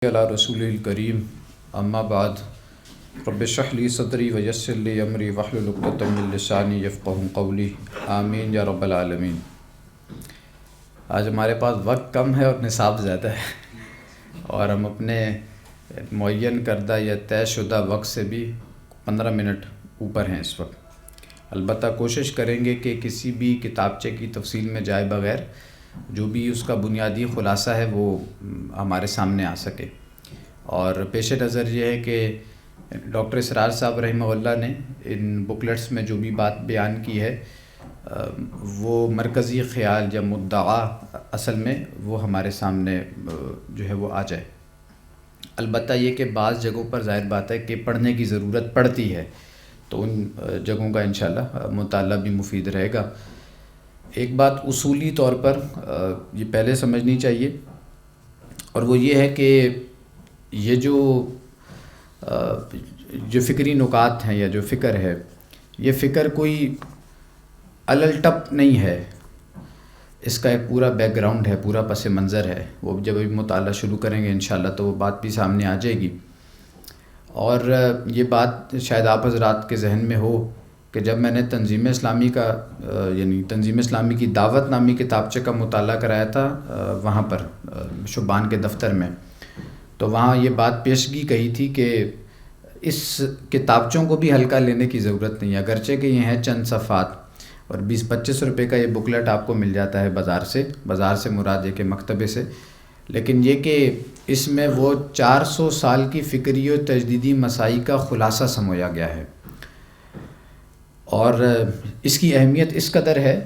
علی رسول الکریم اما بعد رب اشرح لی صدری ویسر لی امری واحلل عقدۃ من لسانی یفقہوا قولی آمین یا رب العالمین۔ آج ہمارے پاس وقت کم ہے اور نصاب زیادہ ہے، اور ہم اپنے معین کردہ یا طے شدہ وقت سے بھی 15 منٹ اوپر ہیں اس وقت۔ البتہ کوشش کریں گے کہ کسی بھی کتابچے کی تفصیل میں جائے بغیر جو بھی اس کا بنیادی خلاصہ ہے وہ ہمارے سامنے آ سکے۔ اور پیش نظر یہ ہے کہ ڈاکٹر اسرار صاحب رحمہ اللہ نے ان بکلیٹس میں جو بھی بات بیان کی ہے وہ مرکزی خیال یا مدعا اصل میں وہ ہمارے سامنے جو ہے وہ آ جائے۔ البتہ یہ کہ بعض جگہوں پر ظاہر بات ہے کہ پڑھنے کی ضرورت پڑتی ہے، تو ان جگہوں کا انشاءاللہ مطالعہ بھی مفید رہے گا۔ ایک بات اصولی طور پر یہ پہلے سمجھنی چاہیے، اور وہ یہ ہے کہ یہ جو فکری نکات ہیں یا جو فکر ہے، یہ فکر کوئی الٹپ نہیں ہے، اس کا ایک پورا بیک گراؤنڈ ہے، پورا پس منظر ہے۔ وہ جب ابھی مطالعہ شروع کریں گے انشاءاللہ تو وہ بات بھی سامنے آ جائے گی۔ اور یہ بات شاید آپ حضرات کے ذہن میں ہو کہ جب میں نے تنظیم اسلامی کا یعنی تنظیم اسلامی کی دعوت نامی کتابچے کا مطالعہ کرایا تھا وہاں پر شبان کے دفتر میں، تو وہاں یہ بات پیشگی کہی تھی کہ اس کتابچوں کو بھی ہلکا لینے کی ضرورت نہیں ہے، اگرچہ کہ یہ ہیں چند صفحات اور 20-25 روپے کا یہ بکلیٹ آپ کو مل جاتا ہے بازار سے مراد ہے کہ مکتبے سے، لیکن یہ کہ اس میں وہ 400 سال کی فکری و تجدیدی مسائی کا خلاصہ سمویا گیا ہے۔ اور اس کی اہمیت اس قدر ہے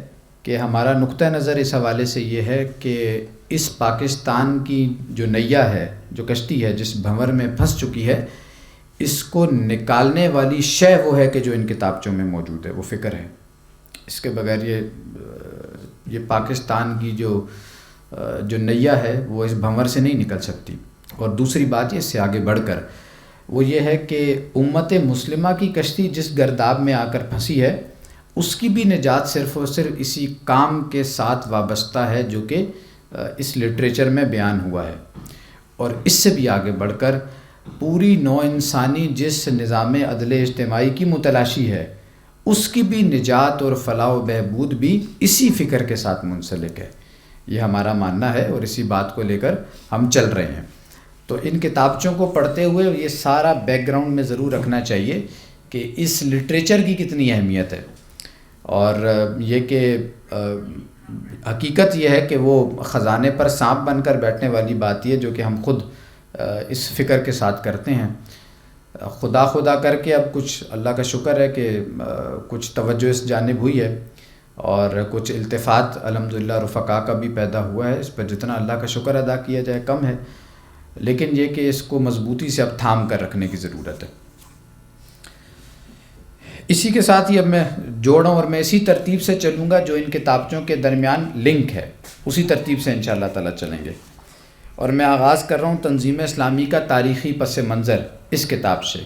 کہ ہمارا نقطہ نظر اس حوالے سے یہ ہے کہ اس پاکستان کی جو نیا ہے، جو کشتی ہے جس بھنور میں پھنس چکی ہے، اس کو نکالنے والی شے وہ ہے کہ جو ان کتابچوں میں موجود ہے، وہ فکر ہے۔ اس کے بغیر یہ پاکستان کی جو نیا ہے وہ اس بھنور سے نہیں نکل سکتی۔ اور دوسری بات یہ اس سے آگے بڑھ کر وہ یہ ہے کہ امت مسلمہ کی کشتی جس گرداب میں آ کر پھنسی ہے، اس کی بھی نجات صرف اور صرف اسی کام کے ساتھ وابستہ ہے جو کہ اس لٹریچر میں بیان ہوا ہے۔ اور اس سے بھی آگے بڑھ کر پوری نوع انسانی جس نظام عدل اجتماعی کی متلاشی ہے، اس کی بھی نجات اور فلاح و بہبود بھی اسی فکر کے ساتھ منسلک ہے۔ یہ ہمارا ماننا ہے اور اسی بات کو لے کر ہم چل رہے ہیں۔ تو ان کتابچوں کو پڑھتے ہوئے یہ سارا بیک گراؤنڈ میں ضرور رکھنا چاہیے کہ اس لٹریچر کی کتنی اہمیت ہے، اور یہ کہ حقیقت یہ ہے کہ وہ خزانے پر سانپ بن کر بیٹھنے والی بات یہ جو کہ ہم خود اس فکر کے ساتھ کرتے ہیں۔ خدا کر کے اب کچھ اللہ کا شکر ہے کہ کچھ توجہ اس جانب ہوئی ہے، اور کچھ التفات الحمدللہ رفقا کا بھی پیدا ہوا ہے۔ اس پر جتنا اللہ کا شکر ادا کیا جائے کم ہے، لیکن یہ کہ اس کو مضبوطی سے اب تھام کر رکھنے کی ضرورت ہے۔ اسی کے ساتھ ہی اب میں جوڑوں اور میں اسی ترتیب سے چلوں گا جو ان کتابچوں کے درمیان لنک ہے، اسی ترتیب سے انشاءاللہ تعالی چلیں گے۔ اور میں آغاز کر رہا ہوں تنظیم اسلامی کا تاریخی پس منظر اس کتاب سے۔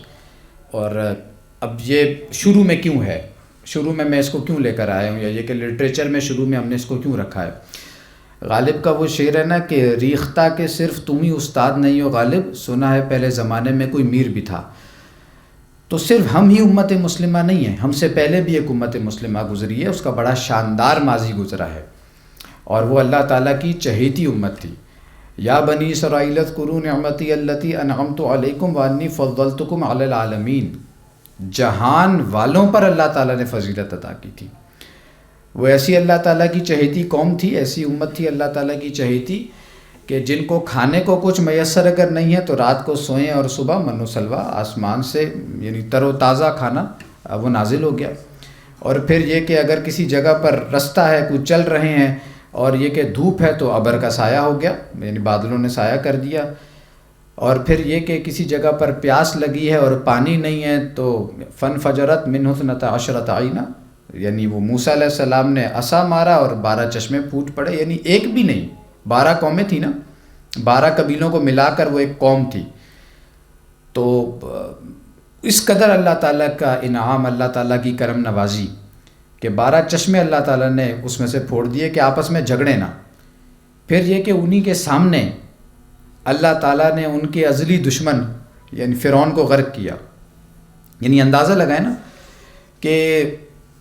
اور اب یہ شروع میں کیوں ہے، شروع میں اس کو کیوں لے کر آیا ہوں، یا یہ کہ لٹریچر میں شروع میں ہم نے اس کو کیوں رکھا ہے۔ غالب کا وہ شعر ہے نا کہ ریختہ کہ صرف تم ہی استاد نہیں ہو غالب، سنا ہے پہلے زمانے میں کوئی میر بھی تھا۔ تو صرف ہم ہی امت مسلمہ نہیں ہیں، ہم سے پہلے بھی ایک امت مسلمہ گزری ہے، اس کا بڑا شاندار ماضی گزرا ہے، اور وہ اللہ تعالیٰ کی چہیتی امت تھی۔ یا بنی اسرائیل اذکروا نعمتی التی انعمت علیکم وانی فضلتکم علی العالمین، جہان والوں پر اللہ تعالیٰ نے فضیلت عطا کی تھی۔ وہ ایسی اللہ تعالیٰ کی چہیتی قوم تھی، ایسی امت تھی اللہ تعالیٰ کی چہیتی کہ جن کو کھانے کو کچھ میسر اگر نہیں ہے تو رات کو سوئیں اور صبح من و سلوہ آسمان سے یعنی تر و تازہ کھانا وہ نازل ہو گیا۔ اور پھر یہ کہ اگر کسی جگہ پر رستہ ہے، کچھ چل رہے ہیں، اور یہ کہ دھوپ ہے تو ابر کا سایہ ہو گیا، یعنی بادلوں نے سایہ کر دیا۔ اور پھر یہ کہ کسی جگہ پر پیاس لگی ہے اور پانی نہیں ہے تو فانفجرت منہ اثنتا عشرۃ عینہ، یعنی وہ موسیٰ علیہ السلام نے عصا مارا اور 12 چشمے پھوٹ پڑے، یعنی ایک بھی نہیں، 12 قومیں تھیں نا، 12 قبیلوں کو ملا کر وہ ایک قوم تھی۔ تو اس قدر اللہ تعالیٰ کا انعام، اللہ تعالیٰ کی کرم نوازی کہ 12 چشمے اللہ تعالیٰ نے اس میں سے پھوڑ دیے کہ آپس میں جھگڑے نہ۔ پھر یہ کہ انہی کے سامنے اللہ تعالیٰ نے ان کے ازلی دشمن یعنی فرعون کو غرق کیا. یعنی اندازہ لگائے نا کہ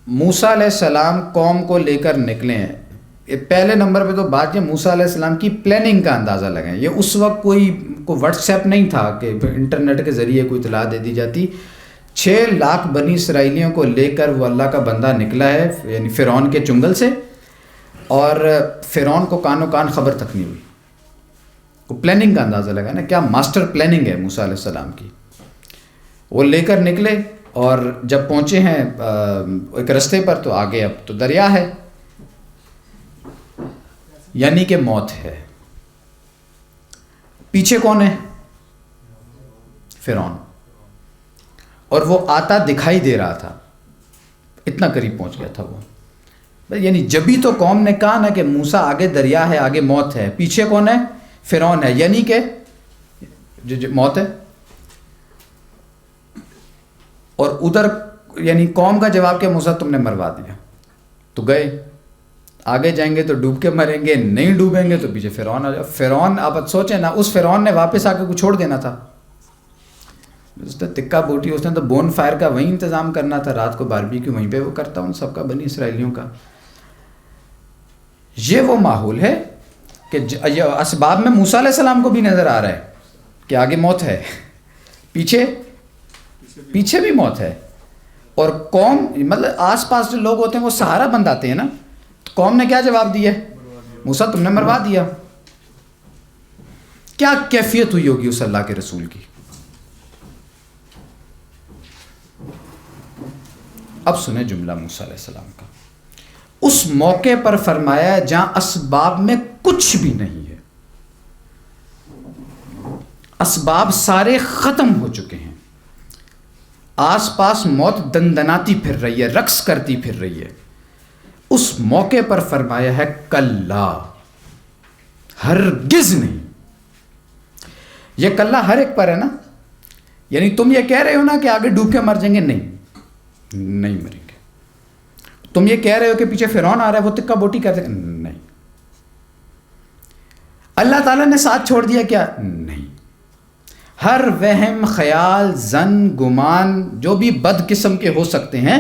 موسیٰ علیہ السلام قوم کو لے کر نکلے ہیں. پہلے نمبر پہ تو بات یہ موسیٰ علیہ السلام کی پلاننگ کا اندازہ لگائیں. یہ اس وقت کوئی واٹس ایپ نہیں تھا کہ انٹرنیٹ کے ذریعے کوئی اطلاع دے دی جاتی. 6 لاکھ بنی اسرائیلیوں کو لے کر وہ اللہ کا بندہ نکلا ہے یعنی فرعون کے چنگل سے, اور فرعون کو کان و کان خبر تک نہیں ہوئی. کو پلاننگ کا اندازہ لگا نا, کیا ماسٹر پلاننگ ہے موسیٰ علیہ السلام کی. وہ لے کر نکلے اور جب پہنچے ہیں ایک رستے پر تو آگے اب تو دریا ہے, یعنی کہ موت ہے. پیچھے کون ہے؟ فرعون. اور وہ آتا دکھائی دے رہا تھا, اتنا قریب پہنچ گیا تھا وہ. یعنی جبھی تو قوم نے کہا نا کہ موسیٰ آگے دریا ہے, آگے موت ہے. پیچھے کون ہے؟ فرعون ہے, یعنی کہ جو موت ہے. اور ادھر یعنی قوم کا جواب کہ موسیٰ تم نے مروا دیا. تو گئے, آگے جائیں گے تو ڈوب کے مریں گے, نہیں ڈوبیں گے تو پیچھے فرعون آ جائے. فرعون آپ سوچیں نا, اس فرعون نے واپس آ کے کو چھوڑ دینا تھا. اس نے تکا بوٹی, اس نے تو بون فائر کا وہیں انتظام کرنا تھا, رات کو باربیکیو وہیں پہ وہ کرتا ان سب کا, بنی اسرائیلیوں کا. یہ وہ ماحول ہے کہ اسباب میں موسیٰ علیہ السلام کو بھی نظر آ رہا ہے کہ آگے موت ہے, پیچھے بھی موت ہے. اور قوم مطلب آس پاس جو لوگ ہوتے ہیں وہ سہارا بند آتے ہیں نا. تو قوم نے کیا جواب دیا؟ موسیٰ تم نے مروا دیا. کیا کیفیت ہوئی ہوگی اس اللہ کے رسول کی. اب سنیں جملہ موسیٰ علیہ السلام کا. اس موقع پر فرمایا جہاں اسباب میں کچھ بھی نہیں ہے, اسباب سارے ختم ہو چکے ہیں, آس پاس موت دندناتی پھر رہی ہے, رقص کرتی پھر رہی ہے. اس موقع پر فرمایا ہے کلا, ہرگز نہیں. یہ کلا ہر ایک پر ہے نا. یعنی تم یہ کہہ رہے ہو نا کہ آگے ڈوب کے مر جائیں گے, نہیں مریں گے. تم یہ کہہ رہے ہو کہ پیچھے فرعون آ رہا ہے وہ تکا بوٹی کر دے, نہیں. اللہ تعالیٰ نے ساتھ چھوڑ دیا کیا؟ نہیں. ہر وہم, خیال, ظن, گمان جو بھی بد قسم کے ہو سکتے ہیں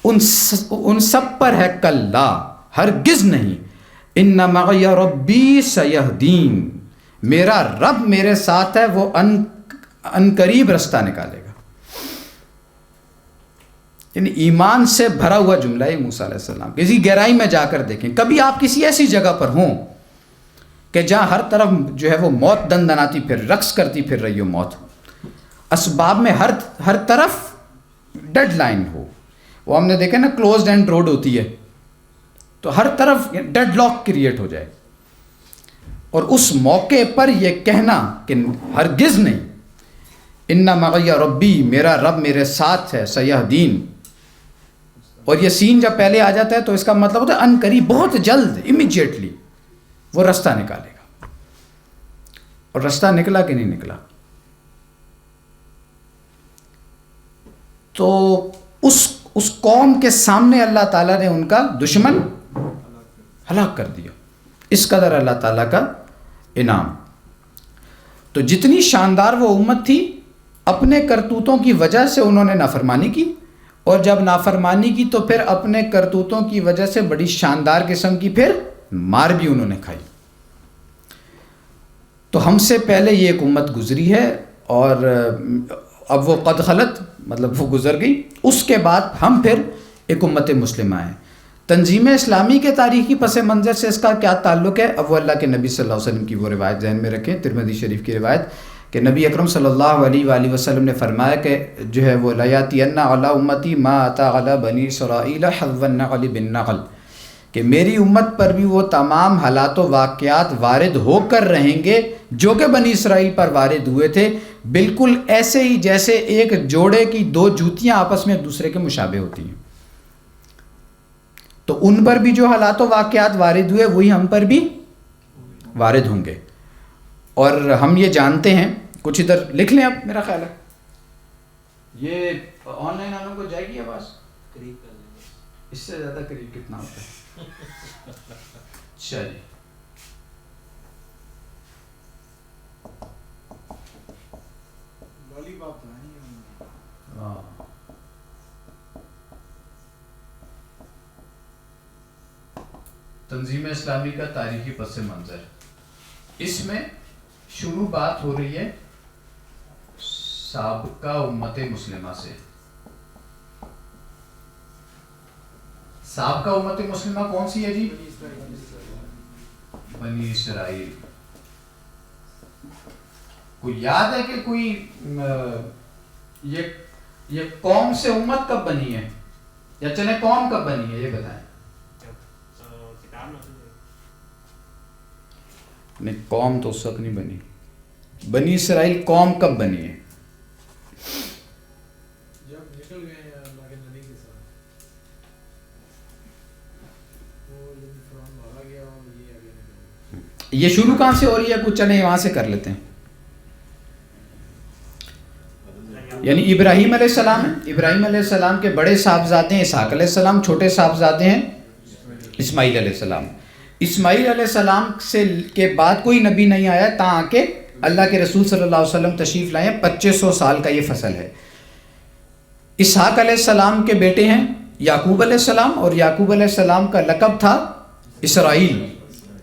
ان سب پر ہے کلا, ہرگز نہیں. ان معی ربی سیہدین, میرا رب میرے ساتھ ہے, وہ ان قریب رستہ نکالے گا. یعنی ایمان سے بھرا ہوا جملہ ہے موسیٰ علیہ السلام. کسی گہرائی میں جا کر دیکھیں, کبھی آپ کسی ایسی جگہ پر ہوں کہ جہاں ہر طرف جو ہے وہ موت دندناتی پھر رقص کرتی پھر رہی ہو موت, اسباب میں ہر طرف ڈیڈ لائن ہو. وہ ہم نے دیکھا نا کلوزڈ اینڈ روڈ ہوتی ہے, تو ہر طرف ڈیڈ لاک کریٹ ہو جائے. اور اس موقع پر یہ کہنا کہ ہرگز نہیں, ان معی ربی, میرا رب میرے ساتھ ہے, سیہدین. اور یہ سین جب پہلے آ جاتا ہے تو اس کا مطلب ہوتا ہے ان قریب, بہت جلد, امیجیٹلی وہ رستہ نکالے گا. اور رستہ نکلا کہ نہیں نکلا؟ تو اس قوم کے سامنے اللہ تعالیٰ نے ان کا دشمن ہلاک کر دیا. اس قدر اللہ تعالیٰ کا انعام. تو جتنی شاندار وہ امت تھی, اپنے کرتوتوں کی وجہ سے انہوں نے نافرمانی کی, اور جب نافرمانی کی تو پھر اپنے کرتوتوں کی وجہ سے بڑی شاندار قسم کی پھر مار بھی انہوں نے کھائی. تو ہم سے پہلے یہ ایک امت گزری ہے, اور اب وہ قد خلت, مطلب وہ گزر گئی. اس کے بعد ہم پھر ایک امت مسلمہ ہیں. تنظیم اسلامی کے تاریخی پس منظر سے اس کا کیا تعلق ہے؟ اب وہ اللہ کے نبی صلی اللہ علیہ وسلم کی وہ روایت ذہن میں رکھیں, ترمذی شریف کی روایت, کہ نبی اکرم صلی اللہ علیہ وآلہ وسلم نے فرمایا کہ جو ہے وہ لیاتین علی امتی ما اتی علی بنی اسرائیل حظ النعل بالنعل, کہ میری امت پر بھی وہ تمام حالات و واقعات وارد ہو کر رہیں گے جو کہ بنی اسرائیل پر وارد ہوئے تھے, بالکل ایسے ہی جیسے ایک جوڑے کی 2 جوتیاں آپس میں ایک دوسرے کے مشابہ ہوتی ہیں. تو ان پر بھی جو حالات و واقعات وارد ہوئے وہی ہم پر بھی وارد ہوں گے. اور ہم یہ جانتے ہیں, کچھ ادھر لکھ لیں. اب میرا خیال ہے یہ آن لائن والوں کو جائے گی آواز قریب کر لیں گے, اس سے زیادہ قریب کتنا ہوتا ہے. چلیے تنظیم اسلامی کا تاریخی پس منظر، اس میں شروع بات ہو رہی ہے سابقہ امت مسلمہ سے. سابقہ امت مسلمہ کون سی ہے جی؟ بنی اسرائیل. کوئی یاد ہے کہ کوئی یہ قوم سے امت کب بنی ہے، یا چلے قوم کب بنی ہے یہ بتائیں. نہیں، قوم تو اس وقت نہیں بنی. بنی اسرائیل قوم کب بنی ہے؟ جب نکل گئے ہیں اللہ کے نبی کے ساتھ، وہ فرعون مارا گیا اور یہ آگے نکل گئے. یہ شروع کہاں سے ہو رہی ہے؟ کچھ چلیں وہاں سے کر لیتے ہیں. یعنی ابراہیم علیہ السلام ہے. ابراہیم علیہ السلام کے بڑے صاحبزادے ہیں اسحاق علیہ السلام، چھوٹے صاحبزادے ہیں اسماعیل علیہ السلام. اسماعیل علیہ السلام سے کے بعد کوئی نبی نہیں آیا تاں کہ اللہ کے رسول صلی اللہ علیہ وسلم تشریف لائے. 2500 سال کا یہ فصل ہے. اسحاق علیہ السلام کے بیٹے ہیں یعقوب علیہ السلام، اور یعقوب علیہ السلام کا لقب تھا اسرائیل.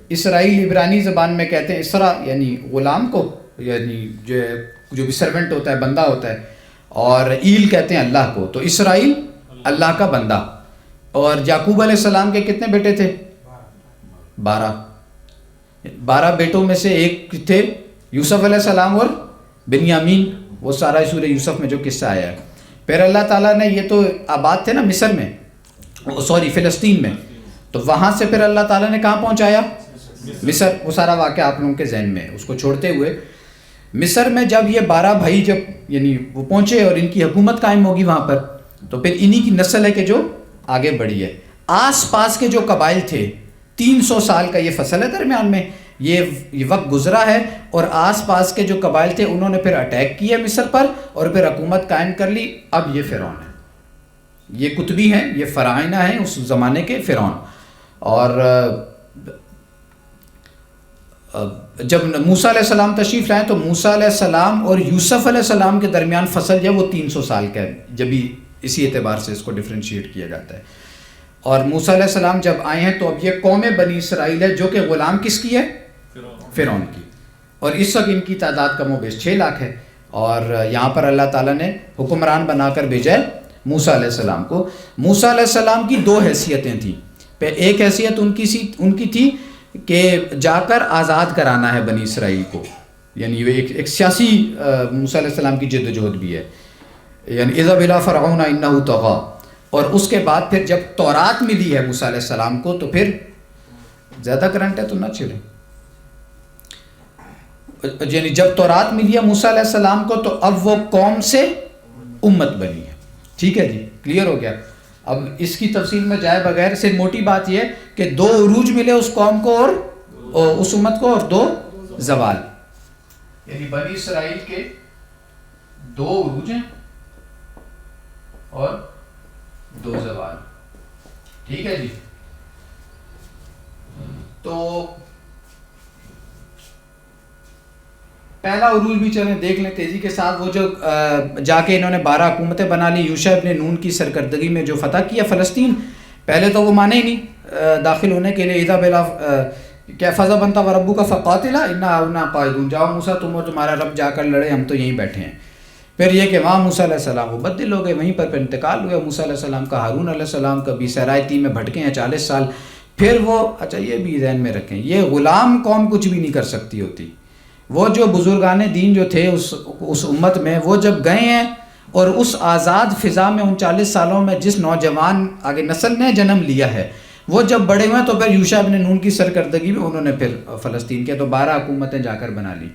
اسرائیل عبرانی زبان میں کہتے ہیں اسرا یعنی غلام کو، یعنی جو بھی سرونٹ ہوتا ہے، بندہ ہوتا ہے، اور ایل کہتے ہیں اللہ کو. تو اسرائیل اللہ کا بندہ. اور یعقوب علیہ السلام کے کتنے بیٹے تھے؟ 12 بیٹوں میں سے ایک تھے یوسف علیہ السلام اور بنیامین. وہ سارا سورہ یوسف میں جو قصہ آیا ہے. پھر اللہ تعالیٰ نے، یہ تو آباد تھے نا مصر میں، فلسطین میں، تو وہاں سے پھر اللہ تعالیٰ نے کہاں پہنچایا؟ مصر. وہ سارا واقعہ آپ لوگوں کے ذہن میں ہے. اس کو چھوڑتے ہوئے مصر میں جب یہ 12 بھائی جب یعنی وہ پہنچے اور ان کی حکومت قائم ہوگی وہاں پر، تو پھر انہی کی نسل ہے کہ جو آگے بڑھی ہے. آس پاس کے جو قبائل تھے، 300 سال کا یہ فصل ہے درمیان میں، یہ وقت گزرا ہے، اور آس پاس کے جو قبائل تھے انہوں نے پھر اٹیک کیا مصر پر اور پھر حکومت قائم کر لی. اب یہ فرعون ہے. یہ قطبی ہیں، یہ فراعنہ ہیں اس زمانے کے فرعون. اور جب موسیٰ علیہ السلام تشریف لائیں تو موسیٰ علیہ السلام اور یوسف علیہ السلام کے درمیان فصل جو ہے وہ 300 سال کا ہے. جبھی اسی اعتبار سے اس کو ڈفرینشیٹ کیا جاتا ہے. اور موسیٰ علیہ السلام جب آئے ہیں تو اب یہ قوم بنی اسرائیل ہے جو کہ غلام کس کی ہے؟ فرعون کی. اور اس وقت ان کی تعداد کم و بیش 6 لاکھ ہے. اور یہاں پر اللہ تعالیٰ نے حکمران بنا کر بھیجا ہے موسیٰ علیہ السلام کو. موسیٰ علیہ السلام کی 2 حیثیتیں تھیں. ایک حیثیت ان کی تھی کہ جا کر آزاد کرانا ہے بنی اسرائیل کو، یعنی ایک سیاسی موسیٰ علیہ السلام کی جد و جہد بھی ہے، یعنی اذهب الى فرعون انه طغى. اور اس کے بعد پھر جب تورات ملی ہے موسیٰ علیہ السلام کو، تو پھر زیادہ کرنٹ ہے تو نہ چلے، یعنی جب تورات ملی ہے موسیٰ علیہ السلام کو تو اب وہ قوم سے امت بنی ہے. ٹھیک ہے جی، کلیئر ہو گیا. اب اس کی تفصیل میں جائے بغیر صرف موٹی بات یہ ہے کہ 2 عروج ملے اس قوم کو اور اس امت کو، اور 2 زوال. یعنی بنی اسرائیل کے 2 عروج ہیں اور 2 زوال. ٹھیک ہے جی. تو پہلا عروج بھی چلیں دیکھ لیں تیزی کے ساتھ. وہ جو جا کے انہوں نے 12 حکومتیں بنا لی یوشع ابن نون کی سرکردگی میں، جو فتح کیا فلسطین. پہلے تو وہ مانے ہی نہیں داخل ہونے کے لیے. اذا بلا کیا فضا بنتا و ربو کا فقاتلا انا قائدون، جاؤ موسیٰ تم اور تمہارا رب جا کر لڑے، ہم تو یہیں بیٹھے ہیں. پھر یہ کہ وہاں موسیٰ علیہ السلام وہ بدل ہو گئے، وہیں پر انتقال ہوا موسیٰ علیہ السلام کا. ہارون علیہ السلام کا بھی صحرائے میں بھٹکے ہیں 40 سال. پھر وہ اچھا یہ بھی ذہن میں رکھیں، یہ غلام قوم کچھ بھی نہیں کر سکتی ہوتی. وہ جو بزرگان دین جو تھے اس امت میں، وہ جب گئے ہیں اور اس آزاد فضا میں ان 40 سالوں میں جس نوجوان آگے نسل نے جنم لیا ہے، وہ جب بڑے ہوئے تو پھر یوشع ابن نون کی سرکردگی میں انہوں نے پھر فلسطین کے تو 12 حکومتیں جا کر بنا لی.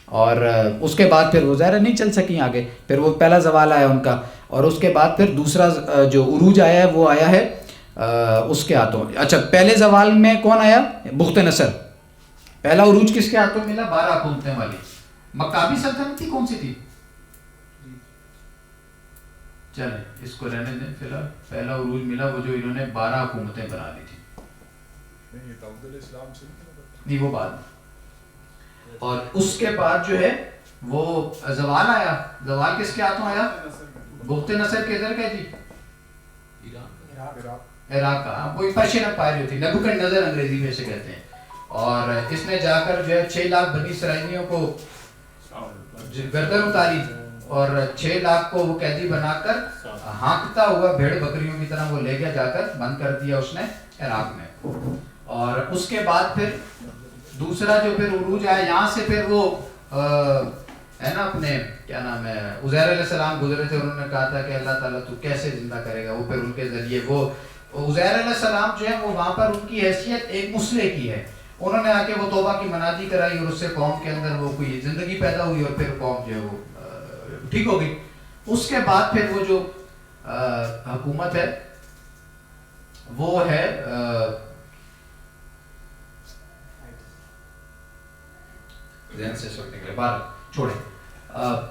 اور اس کے بعد پھر وہ ظاہر نہیں چل سکیں آگے. پھر وہ پہلا زوال آیا ان کا، اور اس کے بعد پھر دوسرا جو عروج آیا ہے وہ آیا ہے اس کے ہاتھوں. اچھا، پہلے زوال میں کون آیا؟ بخت نصر. پہلا عروج کس کے ہاتھوں ملا؟ 12 حکومتیں والی. مکابی سلطنت تھی، کون سی تھی؟ چلیں اس کو رہنے دیں فی الحال. پہلا عروج ملا وہ جو انہوں نے 12 حکومتیں بنا لی تھی. نہیں وہ بعد. اور اس کے بعد جو ہے وہ زوال آیا، زوال کس کے ہاتھوں آیا؟ بخت نصر کدھر کا جی؟ عراق کا، کوئی پرشین امپائر جو تھی، نبوکڈنیزر انگریزی میں سے کہتے ہیں. اور اس نے جا کر جو ہے 6 لاکھ بنی اسرائیلیوں کو گردن اتاری اور 6 لاکھ کو وہ قیدی بنا کر ہانکتا ہوا بھیڑ بکریوں کی طرح وہ لے گیا، جا کر بند کر دیا اس نے عراق میں. اور اس کے بعد پھر دوسرا جو پھر عروج آیا یہاں سے، پھر وہ ہے نا اپنے کیا نام ہے عزیر علیہ السلام گزرے تھے، انہوں نے کہا تھا کہ اللہ تعالیٰ تو کیسے زندہ کرے گا، وہ پھر ان کے ذریعے وہ عزیر علیہ السلام جو ہے وہ وہاں پر ان کی حیثیت ایک مسلح کی ہے، انہوں نے آ کے وہ توبہ کی منادی کرائی اور اس سے قوم کے اندر وہ کوئی زندگی پیدا ہوئی اور پھر قوم جو ہے وہ ٹھیک ہو گئی. اس کے بعد پھر وہ جو حکومت ہے وہ ہے ذہن سے سوچنے کے لیے بار چھوڑیں.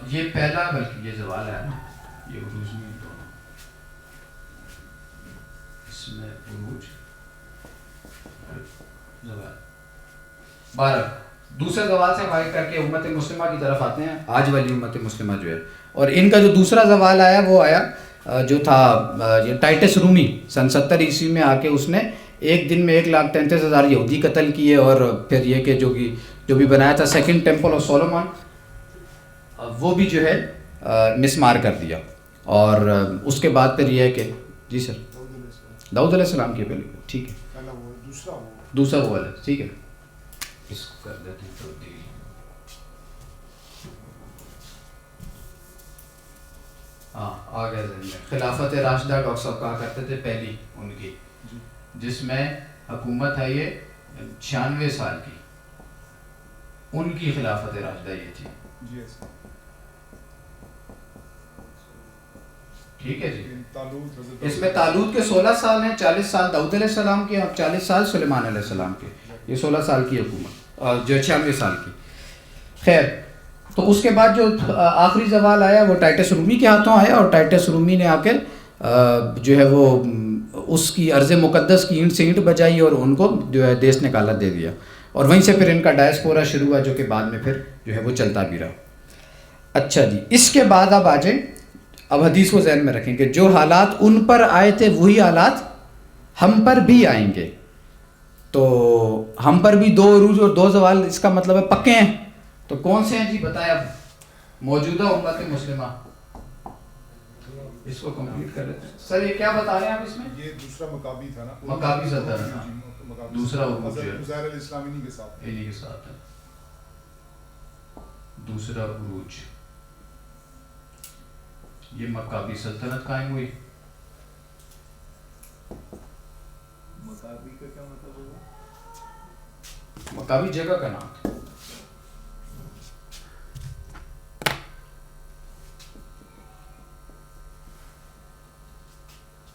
یہ پہلا بلکہ یہ زوال ہے نا، یہ عروج نہیں دونوں، اس میں عروج زوال. بارہ دوسرے زوال سے فائد کر کے امت مسلمہ کی طرف آتے ہیں، آج والی امت مسلمہ جو ہے. اور ان کا جو دوسرا زوال آیا وہ آیا جو تھا یہ ٹائٹس رومی سن 70 عیسوی میں آ کے اس نے ایک دن میں 1,33,000 یہودی قتل کیے، اور پھر یہ کہ جو بھی بنایا تھا سیکنڈ ٹیمپل آف سولومن وہ بھی جو ہے مسمار کر دیا. اور اس کے بعد پھر یہ ہے کہ جی سر داؤد علیہ السلام کی پہلے ٹھیک ہے، دوسرا وہ والا ٹھیک ہے، اس کو کر دیتے ہیں تبدیل. ہاں آ گیا ذہن میں. خلافت راشدہ ڈاکٹر صاحب کہا کرتے تھے پہلی ان کی، جس میں حکومت ہے یہ 96 سال کی، ان کی خلافت راشدہ یہ تھی. ٹھیک ہے جی. اس میں طالوت کے 16 سال ہیں، 40 سال داؤد علیہ السلام کے اور 40 سال سلیمان علیہ السلام کے. یہ 16 سال کی حکومت اور جو 96 سال کی. خیر تو اس کے بعد جو آخری زوال آیا وہ ٹائٹس رومی کے ہاتھوں آیا، اور ٹائٹس رومی نے آ کر جو ہے وہ اس کی ارض مقدس کی اینٹ سے اینٹ بجائی اور ان کو جو ہے دیس نکالا دے دیا. اور وہیں سے پھر ان کا ڈائسپورا شروع ہوا جو کہ بعد میں پھر جو ہے وہ چلتا بھی رہا. اچھا جی، اس کے بعد اب آ جائیں، اب حدیث کو ذہن میں رکھیں کہ جو حالات ان پر آئے تھے وہی حالات ہم پر بھی آئیں گے. تو ہم پر بھی 2 عروج اور 2 زوال اس کا مطلب ہے پکے ہیں. تو کون سے ہیں جی بتائیں. اب موجودہ امت مسلمہ اس کو کمپلیٹ کر لیتے ہیں. سر یہ کیا بتا رہے ہیں آپ اس میں؟ یہ دوسرا مکابی تھا نا، مکابی سلطنت تھا، دوسرا عروج ہے عزیر علیہ السلام انہی کے ساتھ ہے. دوسرا عروج یہ مکابی سلطنت قائم ہوئی. مکابی کا کیا مطلب ہوگا؟ مکابی جگہ کا نام تھا.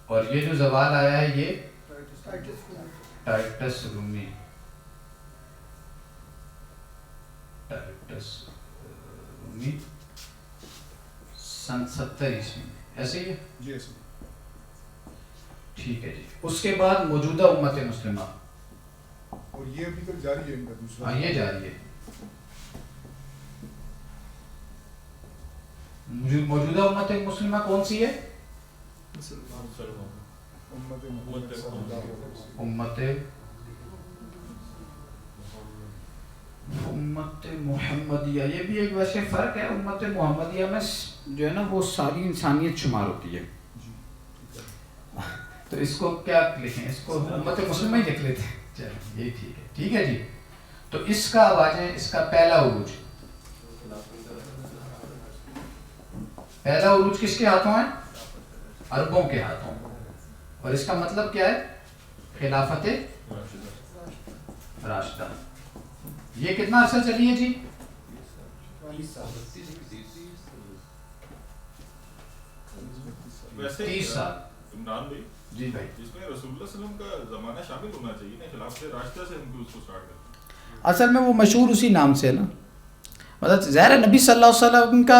اور یہ جو زوال آیا ہے یہ ٹائٹس رومی سن 70 عیسوی میں، ایسے ہی ہے جی ایسے. ٹھیک ہے جی. اس کے بعد موجودہ امت مسلمہ، اور یہ ابھی تک جاری ہے ان کا دوسرا. ہاں یہ جاری ہے. موجودہ امت مسلمہ کون سی ہے؟ امت محمدیہ. یہ بھی ایک ویسے فرق ہے، امت محمدیہ میں جو ہے نا وہ ساری انسانیت شمار ہوتی ہے. تو اس کو کیا لکھیں؟ اس کو امت مسلمہ ہی لکھ لیتے ہیں. چلو یہ ٹھیک ہے. ٹھیک ہے جی. تو اس کا آوازیں، اس کا پہلا عروج کس کے ہاتھوں ہے؟ عربوں کے ہاتھوں. اور اس کا مطلب کیا ہے؟ خلافت راشدہ. یہ کتنا عرصہ چلی ہے جی؟ 30 سال. عمران بھائی جی بھائی، اس میں رسول اللہ صلی اللہ علیہ وسلم کا زمانہ شامل ہونا چاہیے نا، خلافت راشدہ سے ہم کیوں اس کو سٹارٹ کرتے ہیں؟ اصل میں وہ مشہور اسی نام سے ہے نا، مطلب ظاہر نبی صلی اللہ علیہ وسلم کا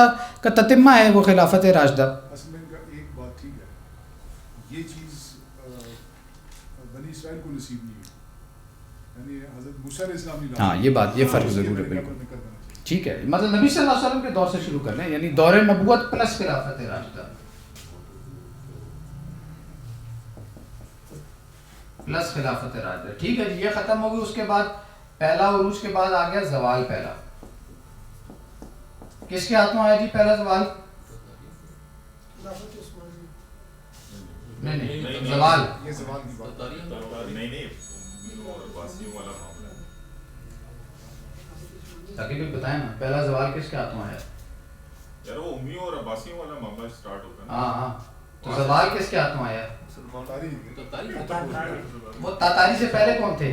تتمہ ہے وہ خلافت راشدہ. اصل میں ان کا ایک بات ٹھیک ہے، یہ چیز بنی اسرائیل کو نصیب نہیں ہے، یعنی حضرت موسیٰ علیہ السلام نے ہاں یہ بات، یہ فرق ضرور ہے بالکل. ٹھیک ہے, مطلب نبی صلی اللہ علیہ وسلم کے دور سے شروع کر لیں, یعنی دور نبوت پلس خلافت راشدہ پلس خلافت راشدہ. ٹھیک ہے جی, یہ ختم ہوگی. اس کے بعد پہلا عروج کے بعد آ گیا زوال. پہلا کس کے ہاتھوں آیا جی پہلا زوال؟ نہیں زوال یہ زوال کی بات نہیں عباسیوں والا معاملہ ہے. تاکہ بھی بتائیں نا پہلا زوال کس کے ہاتھوں آیا؟ یار وہ امیوں اور عباسیوں والا معاملہ سٹارٹ ہوتا ہے نا. ہاں ہاں, تو زوال کس کے ہاتھوں آیا؟ وہ تاتاری سے پہلے کون تھے؟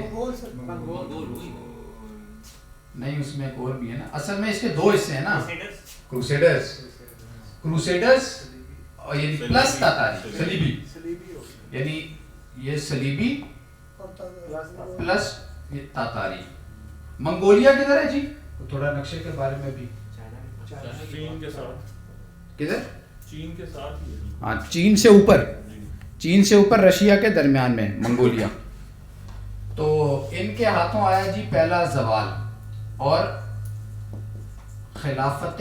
نہیں, اس میں ایک اور بھی ہے نا. اصل میں اس کے دو حصے ہیں نا, کروسیڈرز اور یعنی پلس تاتاری صلیبی, یعنی یہ صلیبی پلس یہ تاتاری. منگولیا کدھر ہے جی؟ تھوڑا نقشے کے بارے میں بھی. چین کے ساتھ, کدھر؟ چین کے ساتھ ہی ہے. ہاں, چین سے اوپر, چین سے اوپر رشیا کے درمیان میں منگولیا. تو ان کے ہاتھوں آیا جی پہلا زوال اور خلافت,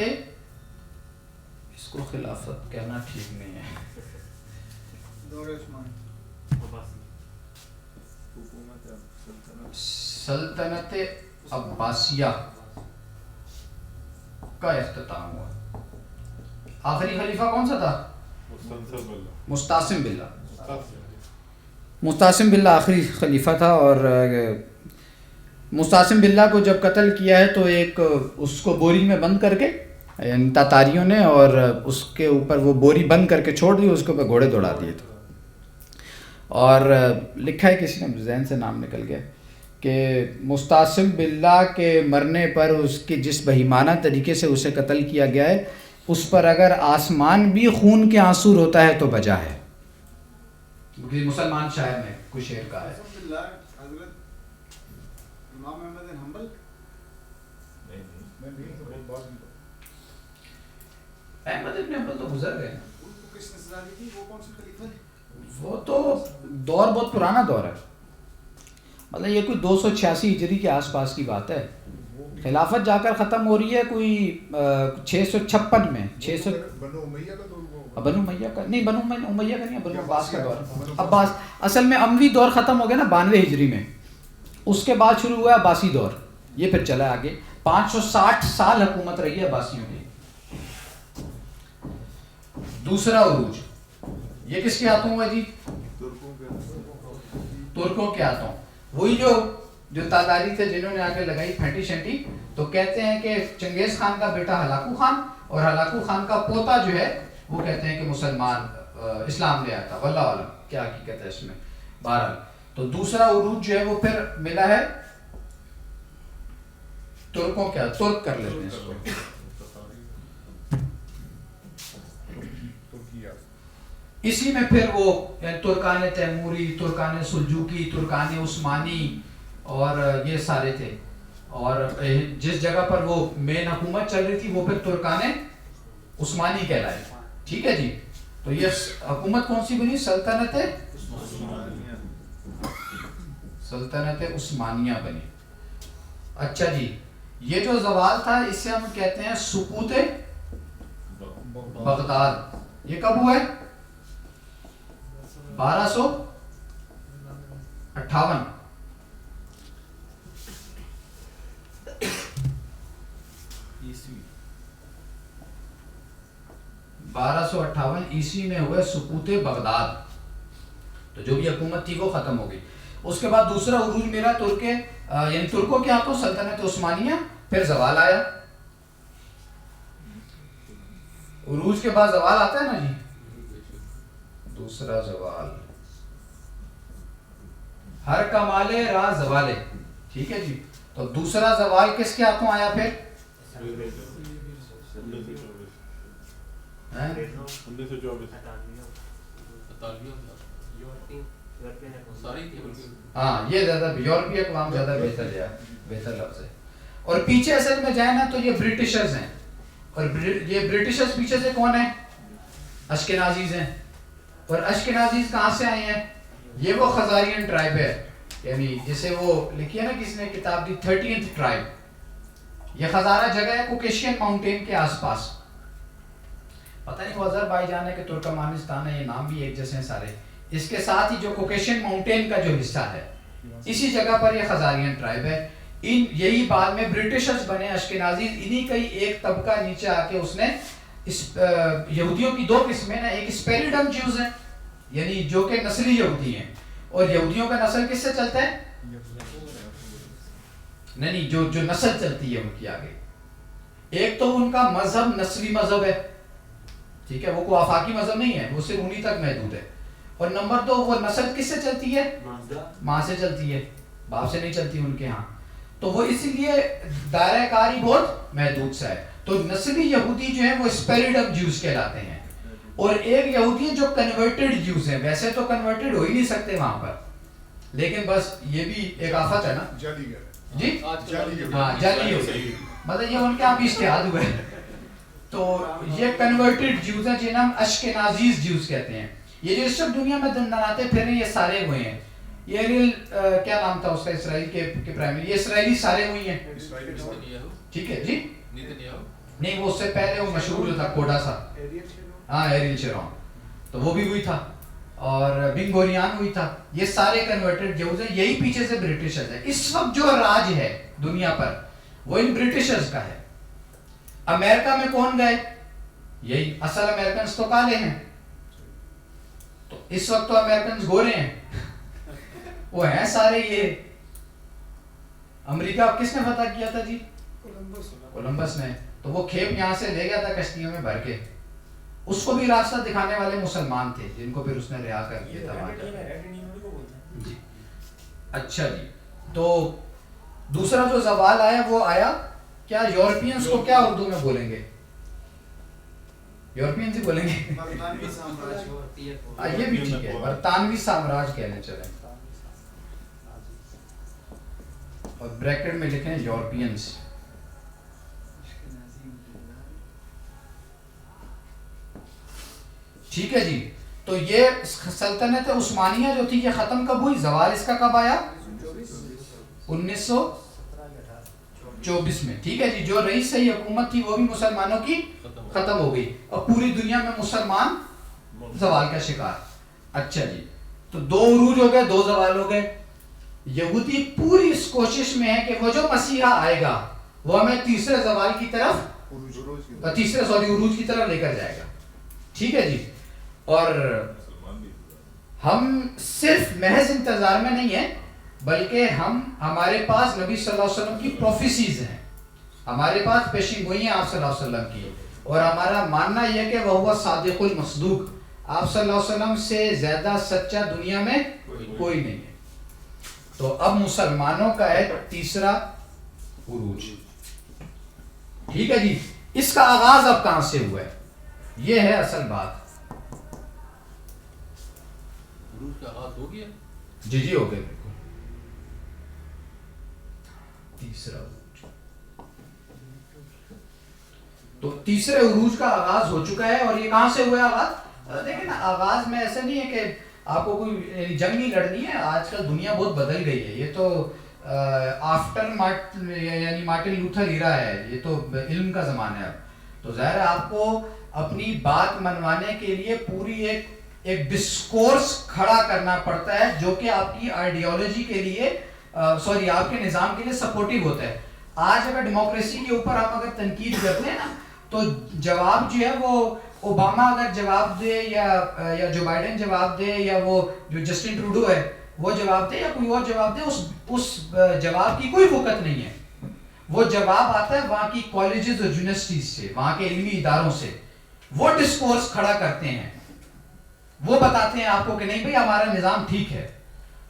اس کو خلافت کہنا ٹھیک نہیں ہے, سلطنت عباسیہ کا اختتام ہوا. آخری خلیفہ کون سا تھا؟ مستعصم باللہ. مستعصم باللہ آخری خلیفہ تھا, اور مستعصم باللہ کو جب قتل کیا ہے تو ایک اس کو بوری میں بند کر کے یعنی تاتاریوں نے, اور اس کے اوپر وہ بوری بند کر کے چھوڑ دی, اس کے اوپر گھوڑے دوڑا دیے تھے. اور لکھا ہے کسی نے, ذہن سے نام نکل گیا, کہ مستعصم باللہ کے مرنے پر اس کی جس بہیمانہ طریقے سے اسے قتل کیا گیا ہے, اس پر اگر آسمان بھی خون کے آنسو روتا ہے تو بجا ہے. مسلمان شاعر نے کچھ شعر کہا ہے. امام احمد بن حنبل احمد ابن حنبل تو گزر گئے. ان کو کس نے سزا دی تھی؟ وہ کون سے خلیفہ ہے؟ وہ تو دور بہت پرانا دور ہے, مطلب یہ کوئی 286 ہجری کے آس پاس کی بات ہے. خلافت جا کر ختم ہو رہی ہے کوئی 656 میں. بنو امیہ کا دور وہ بنو امیہ کا نہیں, بنو امیہ کا نہیں, بنو عباس کا دور. عباس اصل میں اموی دور ختم ہو گیا نا 92 ہجری میں, اس کے بعد شروع ہوا عباسی دور. یہ پھر چلا آگے 560 سال حکومت رہی ہے عباسیوں کی. دوسرا عروج یہ کس کے ہاتھوں ہوا جی؟ ترکوں کے ہاتھوں. وہی جو تاتاری تھے جنہوں نے آگے لگائی پھینٹی شنٹی, تو کہتے ہیں کہ چنگیز خان کا بیٹا ہلاکو خان, اور ہلاکو خان کا پوتا جو ہے وہ کہتے ہیں کہ مسلمان اسلام لے آیا تھا. واللہ عالم کیا حقیقت ہے اس میں. بہرحال تو دوسرا عروج جو ہے وہ پھر ملا ہے ترکوں کے, ترک کر لیتے ہیں اس کو. اسی میں پھر وہ یعنی ترکان تیموری, ترکان سلجوکی, ترکان عثمانی اور یہ سارے تھے. اور جس جگہ پر وہ مین حکومت چل رہی تھی وہ پھر ترکان عثمانی کہلائے. ٹھیک ہے جی. تو یہ حکومت کون سی بنی؟ سلطنت عثمانیہ بنی. اچھا جی, یہ جو زوال تھا اس سے ہم کہتے ہیں سقوط بغداد. یہ کب ہوا ہے؟ 1258. 1258 عیسوی میں ہوئے سقوط بغداد. تو جو بھی حکومت تھی وہ ختم ہو گئی. اس کے بعد دوسرا عروج میرا یعنی ترکوں کے ہاتھوں سلطنت عثمانیہ, پھر زوال آیا. عروج کے بعد زوال آتا ہے نا جی, دوسرا زوال. ہر کمالے راہ زوالے. ٹھیک ہے جی. تو دوسرا زوال کس کے ہاتھوں آیا پھر؟ ہاں یہ زیادہ یورپی اقوام زیادہ بہتر لفظ ہے. اور پیچھے اصل میں جائے نا تو یہ برٹشرز ہیں, اور یہ برٹشرز پیچھے سے کون ہیں؟ اشکنازیز ہیں. اور اشکنازیز کہاں سے آئے ہیں؟ یہ وہ خزارین ٹرائب ہے, یعنی جسے وہ لکھی ہے نا کس نے کتاب دی 13th ٹرائب. یہ خزارہ جگہ ہے کوکیشین ماؤنٹین کے آس پاس. پتہ نہیں وہ آذربائیجان ہے کہ ترکمانستان ہے, یہ نام بھی ایک جیسے ہیں سارے. اس کے ساتھ ہی جو کوکیشین ماؤنٹین کا جو حصہ ہے اسی جگہ پر یہ خزاریان ٹرائب ہے. یہی بعد میں برٹشرز بنے اشکنازی, انہی کا ہی ایک طبقہ نیچے آ کے اس نے یہودیوں کی دو قسمیں نا, ایک اسپیریڈم جیوز ہیں یعنی جو کہ نسلی یہودی ہیں, اور یہودیوں کا نسل کس سے چلتا ہے؟ نہیں جو نسل چلتی ہے ان کی آگے. ایک تو ان کا مذہب نسلی مذہب ہے, ٹھیک ہے, وہ کوئی آفاقی مذہب نہیں ہے, وہ صرف انہی تک محدود ہے. اور نمبر دو, وہ نسل کس سے چلتی ہے؟ ماں سے چلتی ہے, باپ سے نہیں چلتی ان کے ہاں. تو وہ اسی لیے دائرہ کاری بہت محدود سا ہے. تو نسلی یہودی جو ہیں وہ اسپیریڈم جیوز کہلاتے ہیں. اور ایک یہودی جو کنورٹڈ جیوز ہیں, ویسے تو کنورٹڈ ہو ہی نہیں سکتے وہاں پر, لیکن بس یہ بھی ایک آفت ہے نا جی, ہاں جعلی یہودی, مطلب یہ ان کے یہاں بھی اشتہاد ہوئے. تو یہ کنورٹڈ جیوز ہیں جنہیں ہم اشکنازیز جیوز کہتے ہیں. یہ جو اس وقت دنیا میں دندناتے پھر رہے ہیں یہ سارے ہوئے ہیں. یہ ایریل کیا نام تھا اس کا اسرائیل کے پرائمری, یہ اسرائیلی سارے ہوئی ہیں, ٹھیک ہے جی. نہیں وہ اس سے پہلے وہ مشہور جو تھا کوڈا سا, ہاں ایریل شیرون, تو وہ بھی ہوئی تھا, اور بن گوریان ہوئی تھا. یہ سارے کنورٹڈ جیوز ہیں. یہی پیچھے سے برٹشرز ہیں. اس وقت جو راج ہے دنیا پر وہ ان برٹشرز کا ہے. امریکہ میں کون گئے؟ یہی اصل امریکنز تو کالے ہیں, تو اس وقت تو امریکنز گورے ہیں, وہ ہیں سارے یہ. امریکہ کس نے فتح کیا تھا جی؟ کولمبس نے. تو وہ کھیپ یہاں سے لے گیا تھا کشتیوں میں بھر کے, اس کو بھی راستہ دکھانے والے مسلمان تھے جن کو پھر اس نے رہا کر دیا تھا. جی اچھا جی, تو دوسرا جو زوال آیا وہ آیا کیا یورپینز کو کیا اردو میں بولیں گے؟ یورپینز ہی بولیں گے, یہ بھی ٹھیک ہے, برطانوی سامراج کہنے چلیں, اور بریکٹ میں لکھیں یورپینز. ٹھیک ہے جی. تو یہ سلطنت عثمانیہ جو تھی یہ ختم کب ہوئی؟ زوال اس کا کب آیا؟ 1924 میں. ٹھیک ہے جی. جو رئیس صحیح حکومت تھی وہ بھی مسلمانوں کی ختم ہو گئی, اور پوری دنیا میں مسلمان زوال کا شکار. اچھا جی, تو دو عروج ہو گئے, دو زوال ہو گئے. یہودی پوری اس کوشش میں ہے کہ وہ جو مسیحا آئے گا وہ ہمیں تیسرے زوال کی طرف, عروج کی طرف لے کر جائے گا. ٹھیک ہے جی. اور ہم صرف محض انتظار میں نہیں ہیں, بلکہ ہمارے پاس نبی صلی اللہ علیہ وسلم کی پروفیسیز ہیں, ہمارے پاس پیشین گوئی ہیں آپ صلی اللہ علیہ وسلم کی, اور ہمارا ماننا یہ کہ وہ صادق المصدوق, آپ صلی اللہ علیہ وسلم سے زیادہ سچا دنیا میں کوئی نہیں ہے. تو اب مسلمانوں کا ہے تیسرا عروج. ٹھیک ہے جی. اس کا آغاز اب کہاں سے ہوا ہے, یہ ہے اصل بات. عروج کا آغاز ہو گیا؟ جی ہو گیا بالکل. تیسرا عروج, تو تیسرے عروج کا آغاز ہو چکا ہے. اور یہ کہاں سے ہوا ہے آغاز؟ دیکھیں نا, آغاز میں ایسا نہیں ہے کہ آپ کو کوئی جنگ نہیں لڑنی ہے. آج کل دنیا بہت بدل گئی ہے. یہ تو آفٹر یعنی مارٹن لوتھر ایرا ہے, یہ تو علم کا زمانہ ہے. تو ظاہر ہے آپ کو اپنی بات منوانے کے لیے پوری ایک ڈسکورس کھڑا کرنا پڑتا ہے جو کہ آپ کی آئیڈیالوجی کے لیے آپ کے نظام کے لیے سپورٹیو ہوتا ہے. آج اگر ڈیموکریسی کے اوپر ہم اگر تنقید کرتے ہیں نا, تو جواب جو ہے وہ اوباما اگر جواب دے یا جو بائیڈن جواب دے, یا وہ جو جسٹن ٹروڈو ہے وہ جواب دے, یا کوئی اور جواب دے, اس جواب کی کوئی وقت نہیں ہے. وہ جواب آتا ہے وہاں کی کالجز اور یونیورسٹیز سے, وہاں کے علمی اداروں سے. وہ ڈسکورس کھڑا کرتے ہیں, وہ بتاتے ہیں آپ کو کہ نہیں بھئی ہمارا نظام ٹھیک ہے.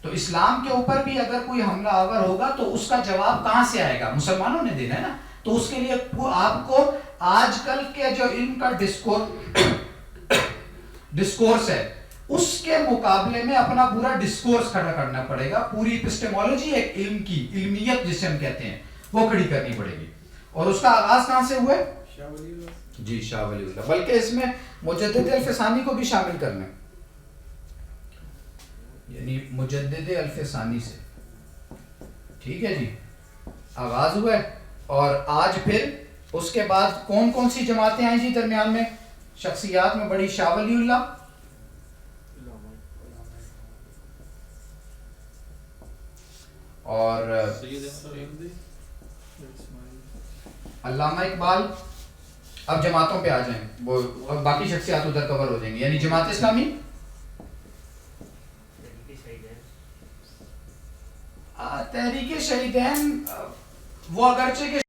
تو اسلام کے اوپر بھی اگر کوئی حملہ آور ہوگا تو اس کا جواب کہاں سے آئے گا؟ مسلمانوں نے دینا ہے نا. تو اس کے لیے آپ کو آج کل کے جو علم کا ڈسکورس ہے اس کے مقابلے میں اپنا پورا ڈسکورس کھڑا کرنا پڑے گا. پوری اپسٹیمولوجی ایک علم کی علمیت جسے ہم کہتے ہیں وہ کھڑی کرنی پڑے گی. اور اس کا آغاز کہاں سے ہوا ہے؟ جی شاہ ولی اللہ. بلکہ اس میں مجدد الفسانی کو بھی شامل کرنا ہے, یعنی مجدد الفسانی سے. ٹھیک ہے جی. آغاز ہوا ہے, اور آج پھر اس کے بعد کون کون سی جماعتیں آئیں جی درمیان میں؟ شخصیات میں بڑی شاہ ولی اللہ، اور علامہ اقبال. اب جماعتوں پہ آ جائیں، وہ اب باقی شخصیات ادھر کور ہو جائیں گی. یعنی جماعت اسلامی، تحریک شہیدین، وہ اگرچہ کہ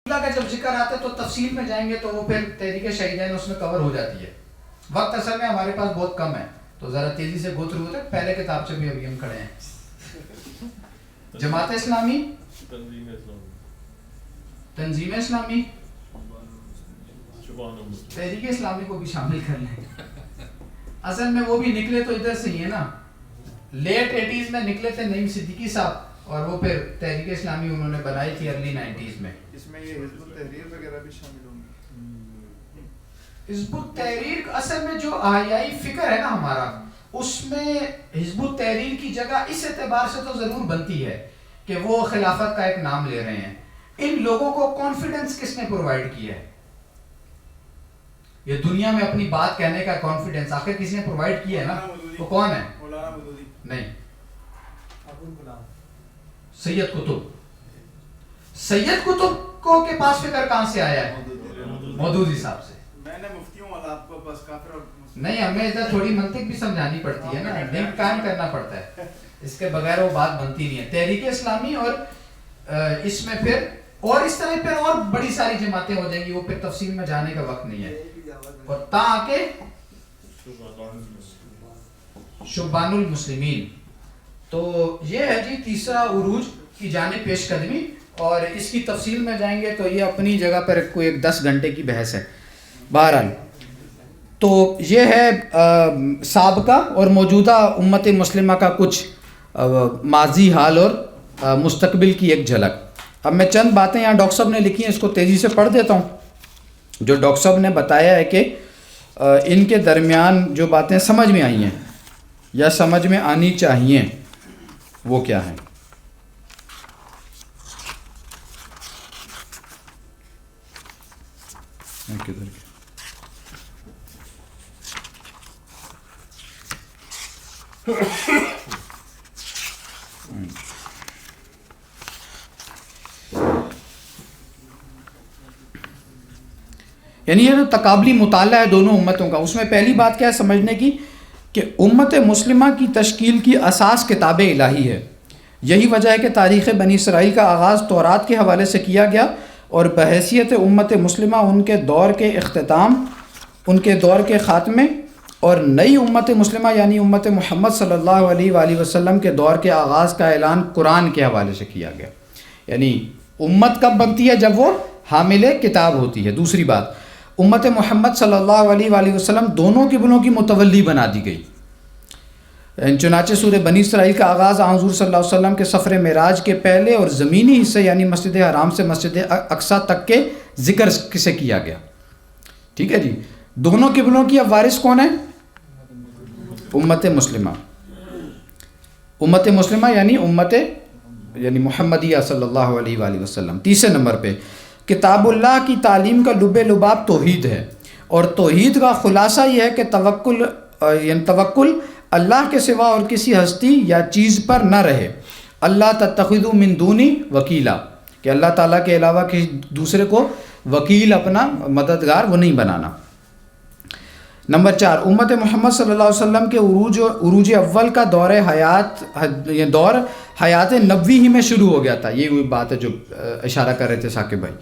اللہ کا جب ذکر آتا ہے تو تفصیل میں جائیں گے تو وہ پھر تحریک شہیدین اس میں کور ہو جاتی ہے. وقت اصل میں ہمارے پاس بہت کم ہے تو ذرا تیزی سے گو تھرو ہوتا ہے. پہلے کتاب سے بھی ابھی ہم کھڑے ہیں. جماعت اسلامی، تنظیم اسلامی، تحریک اسلامی کو بھی شامل کر لیں. اصل میں وہ بھی نکلے تو ادھر سے ہی ہے نا، لیٹ 80s میں نکلے تھے نعیم صدیقی صاحب، اور وہ پھر تحریک اسلامی انہوں نے بنائی تھی ارلی 90s میں. اس میں یہ حزب التحریر وغیرہ بھی شامل ہوں گے؟ حزب التحریر اصل میں جو آحیائی فکر ہے نا ہمارا، اس میں حزب التحریر کی جگہ اس اعتبار سے تو ضرور بنتی ہے کہ وہ خلافت کا ایک نام لے رہے ہیں. ان لوگوں کو کانفیڈنس کس نے پرووائڈ کیا ہے؟ یہ دنیا میں اپنی بات کہنے کا کانفیڈنس آخر کس نے پرووائڈ کیا ہے نا؟ وہ کون ہے؟ مولانا مودودی نہیں، ابو الکلام. سید قطب. سید قطب کو کے پاس فکر کہاں سے آیا ہے؟ مودودی صاحب سے. میں نے مفتی ہوں والا آپ کو بس کافر اور نہیں، ہمیں ادھر تھوڑی منطق بھی سمجھانی پڑتی ہے نا، لنک قائم کرنا پڑتا ہے، اس کے بغیر وہ بات بنتی نہیں ہے. تحریک اسلامی اور اس میں پھر اور اس طرح پھر اور بڑی ساری جماعتیں ہو جائیں گی، وہ پھر تفصیل میں جانے کا وقت نہیں ہے. اور تا آ کے شبان المسلمین. تو یہ ہے جی تیسرا عروج کی جانب پیش قدمی، اور اس کی تفصیل میں جائیں گے تو یہ اپنی جگہ پر کوئی ایک 10 گھنٹے کی بحث ہے. بہرحال تو یہ ہے سابقہ اور موجودہ امت مسلمہ کا کچھ ماضی حال اور مستقبل کی ایک جھلک. اب میں چند باتیں یہاں ڈاکٹر صاحب نے لکھی ہیں، اس کو تیزی سے پڑھ دیتا ہوں. جو ڈاکٹر صاحب نے بتایا ہے کہ ان کے درمیان جو باتیں سمجھ میں آئی ہیں یا سمجھ میں آنی چاہیے وہ کیا ہیں. کدھر گیا؟ یعنی یہ جو تقابلی مطالعہ ہے دونوں امتوں کا، اس میں پہلی بات کیا ہے سمجھنے کی کہ امت مسلمہ کی تشکیل کی اساس کتاب الہی ہے. یہی وجہ ہے کہ تاریخ بنی اسرائیل کا آغاز تورات کے حوالے سے کیا گیا، اور بحیثیت امت مسلمہ ان کے دور کے اختتام، ان کے دور کے خاتمے، اور نئی امت مسلمہ یعنی امت محمد صلی اللہ علیہ وآلہ وسلم کے دور کے آغاز کا اعلان قرآن کے حوالے سے کیا گیا. یعنی امت کب بنتی ہے؟ جب وہ حامل کتاب ہوتی ہے. دوسری بات، امت محمد صلی اللہ علیہ وآلہ وسلم دونوں قبلوں کی متولی بنا دی گئی. چنانچہ سورہ بنی اسرائیل کا آغاز حضور صلی اللہ علیہ وسلم کے سفر معراج کے پہلے اور زمینی حصے یعنی مسجد حرام سے مسجد اقصیٰ تک کے ذکر سے کیا گیا. ٹھیک ہے جی. دونوں قبلوں کی اب وارث کون ہے؟ امت مسلمہ. امت مسلمہ یعنی محمدیہ صلی اللہ علیہ وآلہ وسلم. تیسرے نمبر پہ کتاب اللہ کی تعلیم کا لب لباب توحید ہے، اور توحید کا خلاصہ یہ ہے کہ توکل اللہ کے سوا اور کسی ہستی یا چیز پر نہ رہے. اللہ تتخذوا من دونی وکیلا، کہ اللہ تعالیٰ کے علاوہ کسی دوسرے کو وکیل اپنا مددگار وہ نہیں بنانا. نمبر 4، امت محمد صلی اللہ علیہ وسلم کے عروج اول کا دور حیات نبوی ہی میں شروع ہو گیا تھا. یہ وہی بات ہے جو اشارہ کر رہے تھے ثاقب بھائی.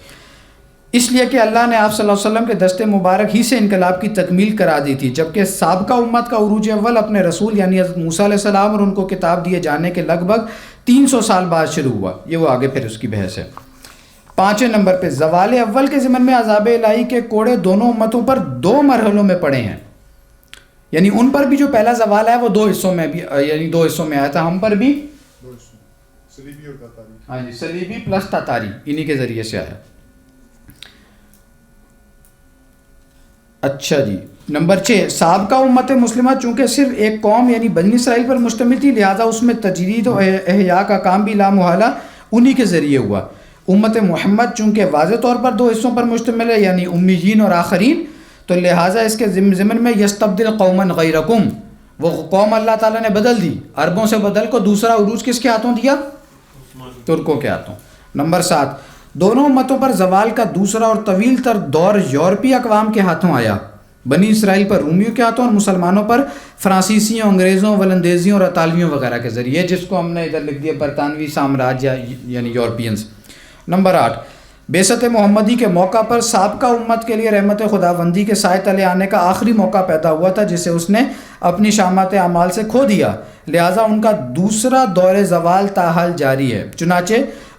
اس لیے کہ اللہ نے آپ صلی اللہ علیہ وسلم کے دست مبارک ہی سے انقلاب کی تکمیل کرا دی تھی، جبکہ سابقہ امت کا عروج اول اپنے رسول یعنی حضرت موسیٰ علیہ السلام اور ان کو کتاب دیے جانے کے لگ بھگ 300 سال بعد شروع ہوا. یہ وہ آگے پھر اس کی بحث ہے. 5 نمبر پہ زوال اول کے ضمن میں عذاب الہی کے کوڑے دونوں امتوں پر 2 مرحلوں میں پڑے ہیں. یعنی ان پر بھی جو پہلا زوال ہے وہ 2 حصوں میں بھی یعنی 2 حصوں میں آیا تھا. ہم پر بھی صلیبی اور تاتاری. ہاں جی، صلیبی پلس تاتاری انہی کے ذریعے سے آیا. اچھا جی. نمبر 6، سابقہ امت مسلمہ چونکہ صرف ایک قوم یعنی بنی اسرائیل پر مشتمل تھی، لہٰذا اس میں تجدید و احیاء کا کام بھی لا محالہ انہی کے ذریعے ہوا. امت محمد چونکہ واضح طور پر دو حصوں پر مشتمل ہے، یعنی امیین اور آخرین، تو لہٰذا اس کے ضمن میں یستبدل قوما غیرکم، وہ قوم اللہ تعالیٰ نے بدل دی، عربوں سے بدل کو دوسرا عروج کس کے ہاتھوں دیا؟ ترکوں کے ہاتھوں۔ نمبر 7، دونوں امتوں پر زوال کا دوسرا اور طویل تر دور یورپی اقوام کے ہاتھوں آیا، بنی اسرائیل پر رومیوں کے ہاتھوں اور مسلمانوں پر فرانسیسیوں، انگریزوں، ولندیزیوں اور اطالویوں وغیرہ کے ذریعے، جس کو ہم نے ادھر لکھ دیا برطانوی سامراج یعنی یورپینز۔ نمبر 8، بعثت محمدی کے موقع پر سابقہ امت کے لیے رحمت خداوندی کے سائے تلے آنے کا آخری موقع پیدا ہوا تھا، جسے اس نے اپنی شامات اعمال سے کھو دیا، لہٰذا ان کا دوسرا دور زوال تاحال جاری ہے، چنانچہ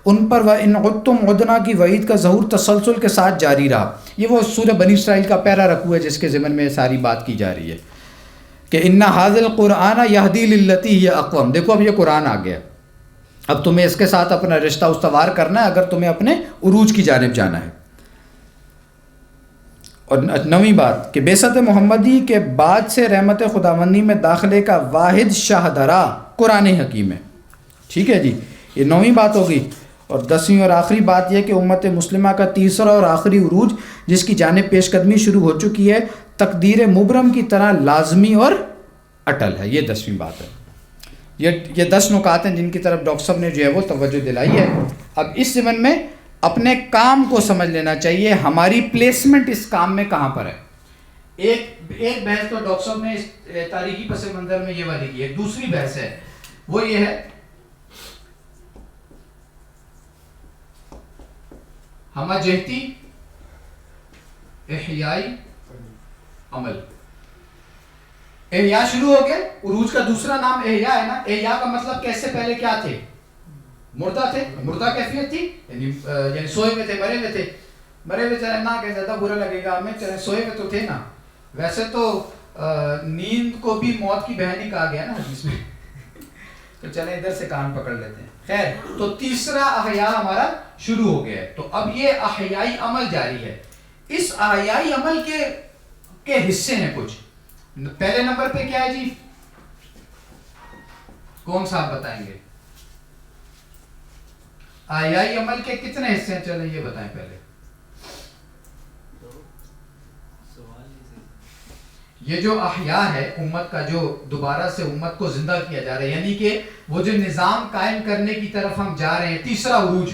ان پر وَإِنْ عُدْتُمْ عُدْنَا کی وعید کا ظہور تسلسل کے ساتھ جاری رہا۔ یہ وہ سورہ بنی اسرائیل کا پیرا رکوع ہے جس کے ضمن میں ساری بات کی جا رہی ہے کہ اِنَّ هَذَا الْقُرْآنَ يَهْدِي لِلَّتِي هِيَ أَقْوَمُ۔ دیکھو اب یہ قرآن آ گیا، اب تمہیں اس کے ساتھ اپنا رشتہ استوار کرنا ہے اگر تمہیں اپنے عروج کی جانب جانا ہے۔ اور 9ویں بات کہ بعثت محمدی کے بعد سے رحمت خداوندی میں داخلے کا واحد شاہدرا قرآن حکیم ہے۔ ٹھیک ہے جی، یہ 9ویں بات ہوگی۔ اور 10ویں اور آخری بات یہ کہ امت مسلمہ کا تیسرا اور آخری عروج جس کی جانب پیش قدمی شروع ہو چکی ہے، تقدیر مبرم کی طرح لازمی اور اٹل ہے۔ یہ 10ویں بات ہے۔ یہ 10 نکات ہیں جن کی طرف ڈاکٹر صاحب نے جو ہے وہ توجہ دلائی ہے۔ اب اس ضمن میں اپنے کام کو سمجھ لینا چاہیے، ہماری پلیسمنٹ اس کام میں کہاں پر ہے۔ ایک بحث تو ڈاکٹر صاحب نے تاریخی پس منظر میں یہ والی کی ہے، دوسری بحث ہے وہ یہ ہے ہمہ جہتی احیائی عمل۔ احیاء شروع ہو گئے، عروج کا دوسرا نام احیاء ہے نا۔ احیاء کا مطلب کیسے پہلے کیا تھے؟ مردہ تھے، مردہ کیفیت تھی، یعنی سوئے میں تھے، مرے میں تھے۔ مرے میں چلے نہ کہ زیادہ برا لگے گا ہمیں، چلے سوئے میں تو تھے نا۔ ویسے تو نیند کو بھی موت کی بہن ہی کہا گیا نا حدیث میں، تو چلیں ادھر سے کان پکڑ لیتے ہیں۔ خیر، تو تیسرا احیاء ہمارا شروع ہو گیا ہے، تو اب یہ احیائی عمل جاری ہے۔ اس احیائی عمل کے حصے ہیں کچھ۔ پہلے نمبر پہ کیا ہے جی؟ کون صاحب بتائیں گے؟ احیائی عمل کے کتنے حصے ہیں؟ چلیں یہ بتائیں پہلے۔ یہ جو احیاء ہے امت کا، جو دوبارہ سے امت کو زندہ کیا جا رہا ہے، یعنی کہ وہ جو نظام قائم کرنے کی طرف ہم جا رہے ہیں، تیسرا عروج،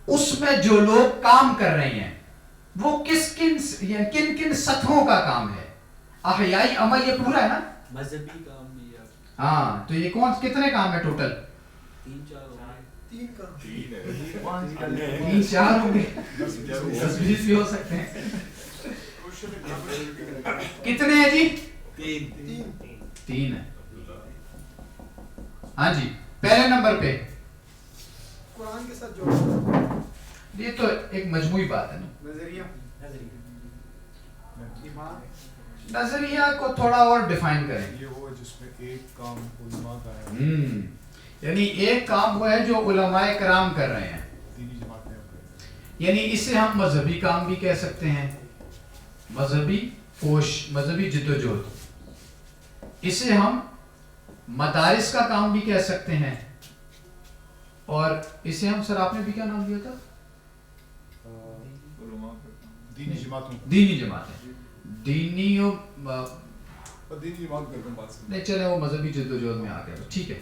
اس میں جو لوگ کام کر رہے ہیں وہ کن کن سطحوں کا کام ہے؟ احیائی عمل یہ پورا ہے نا، مذہبی کام بھی ہے۔ ہاں، تو یہ کتنے کام ہے ٹوٹل؟ 3-4 ہوں گے، 10-20 بھی ہو سکتے ہیں۔ کتنے ہیں جی؟ 3 ہے۔ ہاں جی، پہلے نمبر پہ قرآن کے ساتھ جوڑنا، یہ تو ایک مجموعی بات ہے نا۔ نظریہ، ایمان، نظریہ کو تھوڑا اور ڈیفائن کریں۔ یہ وہ ہے جس میں ایک کام علماء کا ہے، یعنی ایک کام وہ ہے جو علماء کرام کر رہے ہیں، دینی جماعتیں اب کر رہی ہیں۔ یعنی اسے ہم مذہبی کام بھی کہہ سکتے ہیں، مذہبی کوش، مذہبی جدوجہد۔ اسے ہم مدارس کا کام بھی کہہ سکتے ہیں، اور اسے ہم، سر آپ نے بھی کیا نام دیا تھا؟ دینی جماعتوں، دینی جماعتیں، دینی دینی جماعت کرتے ہیں بات سے نہیں، چلے وہ مذہبی جدوجہد میں آ گیا، ٹھیک ہے،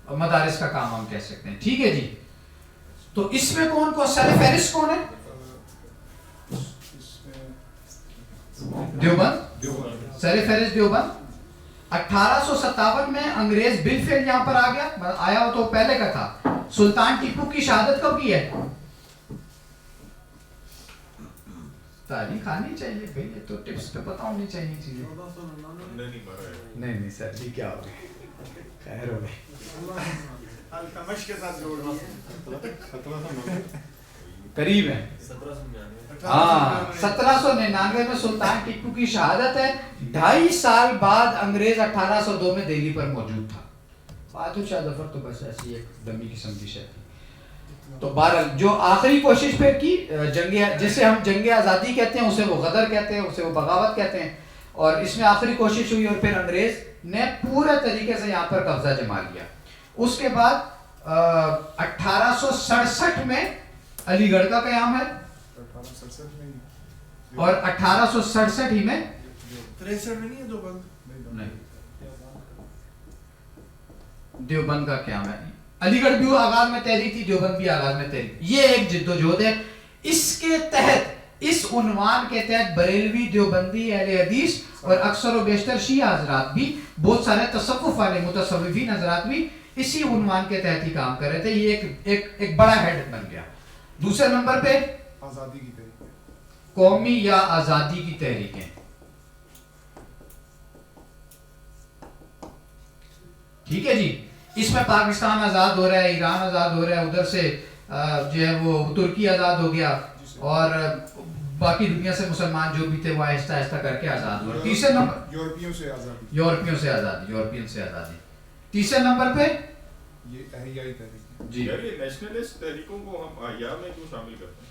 اور مدارس کا کام ہم کہہ سکتے ہیں، ٹھیک ہے جی۔ تو اس میں کون کون سر فہرست کون ہے؟ دیوبند، سر فہرست دیوبند۔ 1857 میں انگریز بالفعل یہاں پر آ گیا، آیا ہو تو پہلے کا تھا۔ سلطان ٹیپو کی شہادت کب کی ہے؟ تاریخ آنی چاہیے بھائی، یہ تو ٹپس پہ پتہ ہونی چاہیے چیزیں۔ نہیں سر جی، کیا ہو گئی؟ خیر ہو گئی، التمش کے ساتھ جوڑنا، قریب ہے۔ 1799۔ 1799 میں سلطان ٹیپو کی شہادت ہے۔ 2.5 سال بعد انگریز 1802 میں دہلی پر موجود تھا۔ بہادر شاہ ظفر تو بس ایسی ایک دمی قسم کی شے تھی۔ تو بہرحال جو آخری کوشش پہ کی جنگ، جسے ہم جنگ آزادی کہتے ہیں، اسے وہ غدر کہتے ہیں، اسے وہ بغاوت کہتے ہیں، اور اس میں آخری کوشش ہوئی، اور پھر انگریز نے پورے طریقے سے یہاں پر قبضہ جما لیا۔ اس کے بعد 1867 میں علی گڑھ کا قیام ہے 1867 میں ہی اور 1867 ہی میں 63 میں نہیں ہے دیوبند؟ نہیں دیوبند کا قیام ہے. علی گڑھ بھی آغاز میں تحریک تھی, دیوبند بھی آغاز میں تحریک. یہ ایک جد و جہد ہے. اس کے تحت, اس عنوان کے تحت بریلوی, دیوبندی, اہل حدیث اور اکثر و بیشتر شیعہ حضرات بھی, بہت سارے تصوف والے متصوفین حضرات بھی اسی عنوان کے تحت ہی کام کر رہے تھے. یہ ایک بڑا ہیڈ بن گیا. دوسرے نمبر پہ آزادی کی تحریک, قومی یا آزادی کی تحریکیں. ٹھیک ہے جی, اس میں پاکستان آزاد ہو رہا ہے, ایران آزاد ہو رہا ہے, ادھر سے جو ہے وہ ترکی آزاد ہو گیا, اور باقی دنیا سے مسلمان جو بھی تھے وہ آہستہ آہستہ کر کے آزاد ہوئے. تیسرے نمبر یورپیوں سے آزادی, یورپیوں سے آزادی, یورپین سے آزادی. تیسرے نمبر پہ یہ احیائی تحریک, جی یار یہ نیشنلسٹ تحریکوں کو ہم احیاء میں کیوں شامل کرتے ہیں؟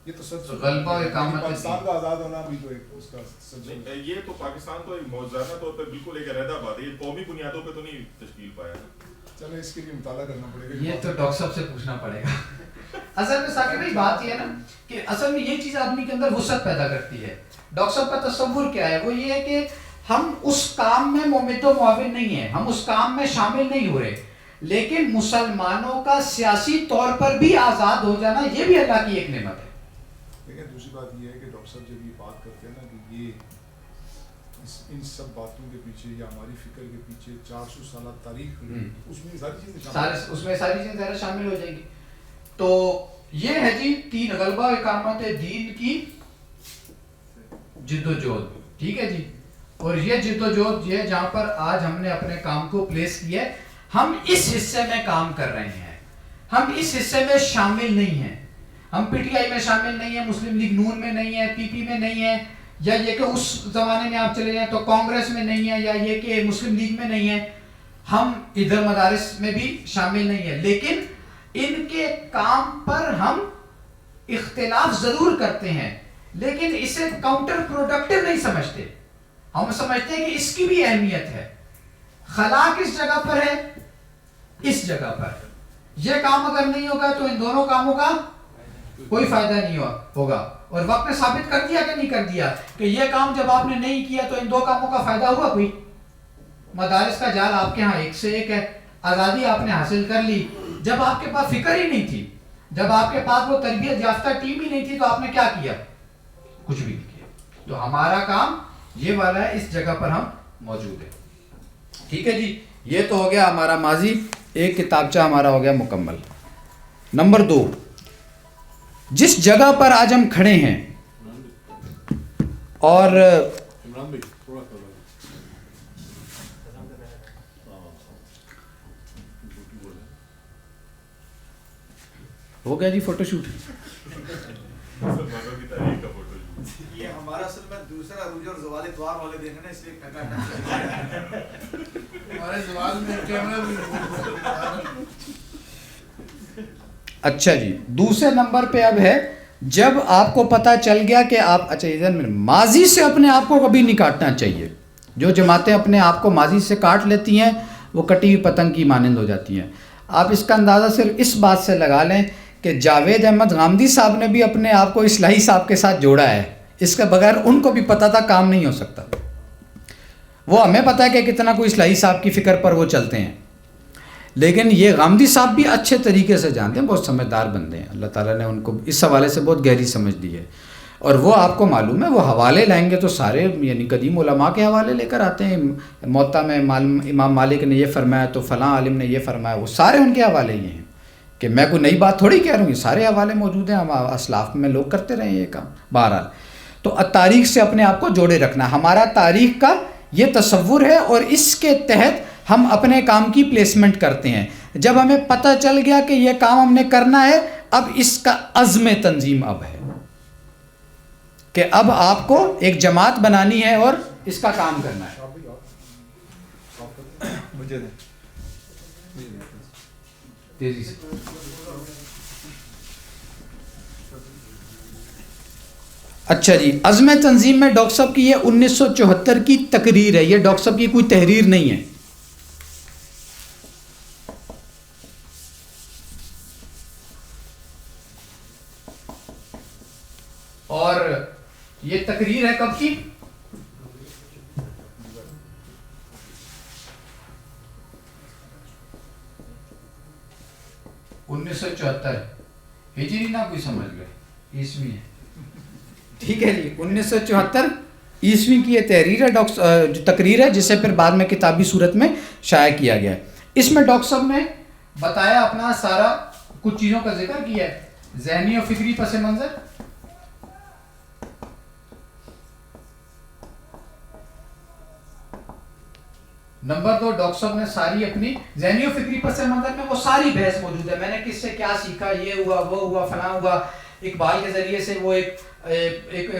یہ تو سچ غلبہ و اقامت پاکستان کا آزاد ہونا بھی تو ایک اس کا سچ ہے. نہیں, یہ تو پاکستان تو ایک موزانہ طور پہ بالکل ایک علیحدہ بات ہے, یہ قومی بنیادوں پہ تو نہیں تشکیل پایا. چلیں اس کے لیے مطالعہ کرنا پڑے گا. یہ تو ڈاکٹر صاحب سے پوچھنا پڑے گا. اصل میں ثاقب بھائی بات یہ ہے نا کہ اصل میں یہ چیز آدمی کے اندر وسعت پیدا کرتی ہے. ڈاکٹر صاحب کا تصور کیا ہے, وہ یہ ہے کہ ہم اس کام میں ممد و معاون نہیں ہیں, ہم اس کام میں شامل نہیں ہو رہے, لیکن مسلمانوں کا سیاسی طور پر بھی آزاد ہو جانا یہ بھی اللہ کی ایک نعمت ہے. لیکن دوسری بات یہ ہے کہ ڈاکٹر صاحب جب یہ بات کرتے ہیں نا کہ یہ ان سب باتوں کے پیچھے یا ہماری فکر کے پیچھے 400 سالہ تاریخ, اس میں ساری چیزیں اس میں ساری چیزیں ذرا شامل ہو جائیں گی. تو یہ ہے جی 3 غلبہ اقامت دین کی جد و جہد. ٹھیک ہے جی, اور یہ جد و جہد یہ جہاں پر آج ہم نے اپنے کام کو پلیس کیا ہے, ہم اس حصے میں کام کر رہے ہیں, ہم اس حصے میں شامل نہیں ہیں. ہم پی ٹی آئی میں شامل نہیں ہیں, مسلم لیگ نون میں نہیں ہے, پی پی میں نہیں ہے, یا یہ کہ اس زمانے میں آپ چلے جائیں تو کانگریس میں نہیں ہے, یا یہ کہ مسلم لیگ میں نہیں ہے. ہم ادھر مدارس میں بھی شامل نہیں ہیں, لیکن ان کے کام پر ہم اختلاف ضرور کرتے ہیں, لیکن اسے کاؤنٹر پروڈکٹیو نہیں سمجھتے. ہم سمجھتے ہیں کہ اس کی بھی اہمیت ہے. خلا کس جگہ پر ہے, اس جگہ پر. یہ کام اگر نہیں ہوگا تو ان دونوں کاموں کا کوئی فائدہ نہیں ہوگا. اور وقت نے ثابت کر دیا کہ نہیں کر دیا کہ یہ کام جب آپ نے نہیں کیا تو ان 2 کاموں کا فائدہ ہوا کوئی. مدارس کا جال آپ کے ہاں ایک سے ایک ہے, آزادی آپ نے حاصل کر لی. جب آپ کے پاس فکر ہی نہیں تھی, جب آپ کے پاس وہ تربیت یافتہ ٹیم ہی نہیں تھی, تو آپ نے کیا کیا؟ کچھ بھی نہیں کیا. تو ہمارا کام یہ والا ہے, اس جگہ پر ہم موجود ہیں. ٹھیک ہے جی, یہ تو ہو گیا ہمارا ماضی, ایک کتابچہ ہمارا ہو گیا مکمل. نمبر 2, جس جگہ پر آج ہم کھڑے ہیں اور ہو گیا جی فوٹو شوٹ. مسلمانوں کی تاریخ کا فوٹو شوٹ. یہ ہمارا اصل میں دوسرا عروج اور زوال اتوار والے دن ہے نا, اس لیے ہمارے زوال میں کیمرہ بھی. اچھا جی, دوسرے نمبر پہ اب ہے, جب آپ کو پتا چل گیا کہ آپ, اچھا ادھر میں ماضی سے اپنے آپ کو کبھی نہیں کاٹنا چاہیے. جو جماعتیں اپنے آپ کو ماضی سے کاٹ لیتی ہیں وہ کٹی ہوئی پتنگ کی مانند ہو جاتی ہیں. آپ اس کا اندازہ صرف اس بات سے لگا لیں کہ جاوید احمد غامدی صاحب نے بھی اپنے آپ کو اصلاحی صاحب کے ساتھ جوڑا ہے. اس کے بغیر ان کو بھی پتا تھا کام نہیں ہو سکتا. وہ ہمیں پتا ہے کہ کتنا کوئی اصلاحی صاحب کی فکر پر وہ چلتے ہیں, لیکن یہ غامدی صاحب بھی اچھے طریقے سے جانتے ہیں, بہت سمجھدار بندے ہیں. اللہ تعالیٰ نے ان کو اس حوالے سے بہت گہری سمجھ دی ہے, اور وہ آپ کو معلوم ہے وہ حوالے لائیں گے تو سارے یعنی قدیم علماء کے حوالے لے کر آتے ہیں. موطا میں امام مالک نے یہ فرمایا تو فلاں عالم نے یہ فرمایا, وہ سارے ان کے حوالے یہ ہیں کہ میں کوئی نئی بات تھوڑی کہہ رہا ہوں, یہ سارے حوالے موجود ہیں, ہم اسلاف میں لوگ کرتے رہے ہیں یہ کام. بہرحال تو تاریخ سے اپنے آپ کو جوڑے رکھنا, ہمارا تاریخ کا یہ تصور ہے, اور اس کے تحت ہم اپنے کام کی پلیسمنٹ کرتے ہیں. جب ہمیں پتہ چل گیا کہ یہ کام ہم نے کرنا ہے, اب اس کا عزم تنظیم اب ہے کہ اب آپ کو ایک جماعت بنانی ہے اور اس کا کام کرنا ہے. مجھے تیزی سے. اچھا جی, عزم تنظیم میں ڈاکٹر صاحب کی یہ 1974 کی تقریر ہے, یہ ڈاکٹر صاحب کی کوئی تحریر نہیں ہے. تقریر ہے کب کی؟ 1974 ہجری نہ کوئی سمجھ گئے عیسوی ہے. ٹھیک ہے جی 1974 عیسوی کی یہ تحریر ہے جو تقریر ہے جسے پھر بعد میں کتابی صورت میں شائع کیا گیا ہے. اس میں ڈاکٹر صاحب نے بتایا اپنا سارا کچھ چیزوں کا ذکر کیا ہے. ذہنی اور فکری پس منظر, نمبر 2 ڈاکٹر صاحب نے ساری اپنی ذہنی اور فکری پس منظر میں وہ ساری بحث موجود ہے. میں نے کس سے کیا سیکھا, یہ ہوا وہ ہوا فلاں ہوا, اقبال کے ذریعے سے وہ ایک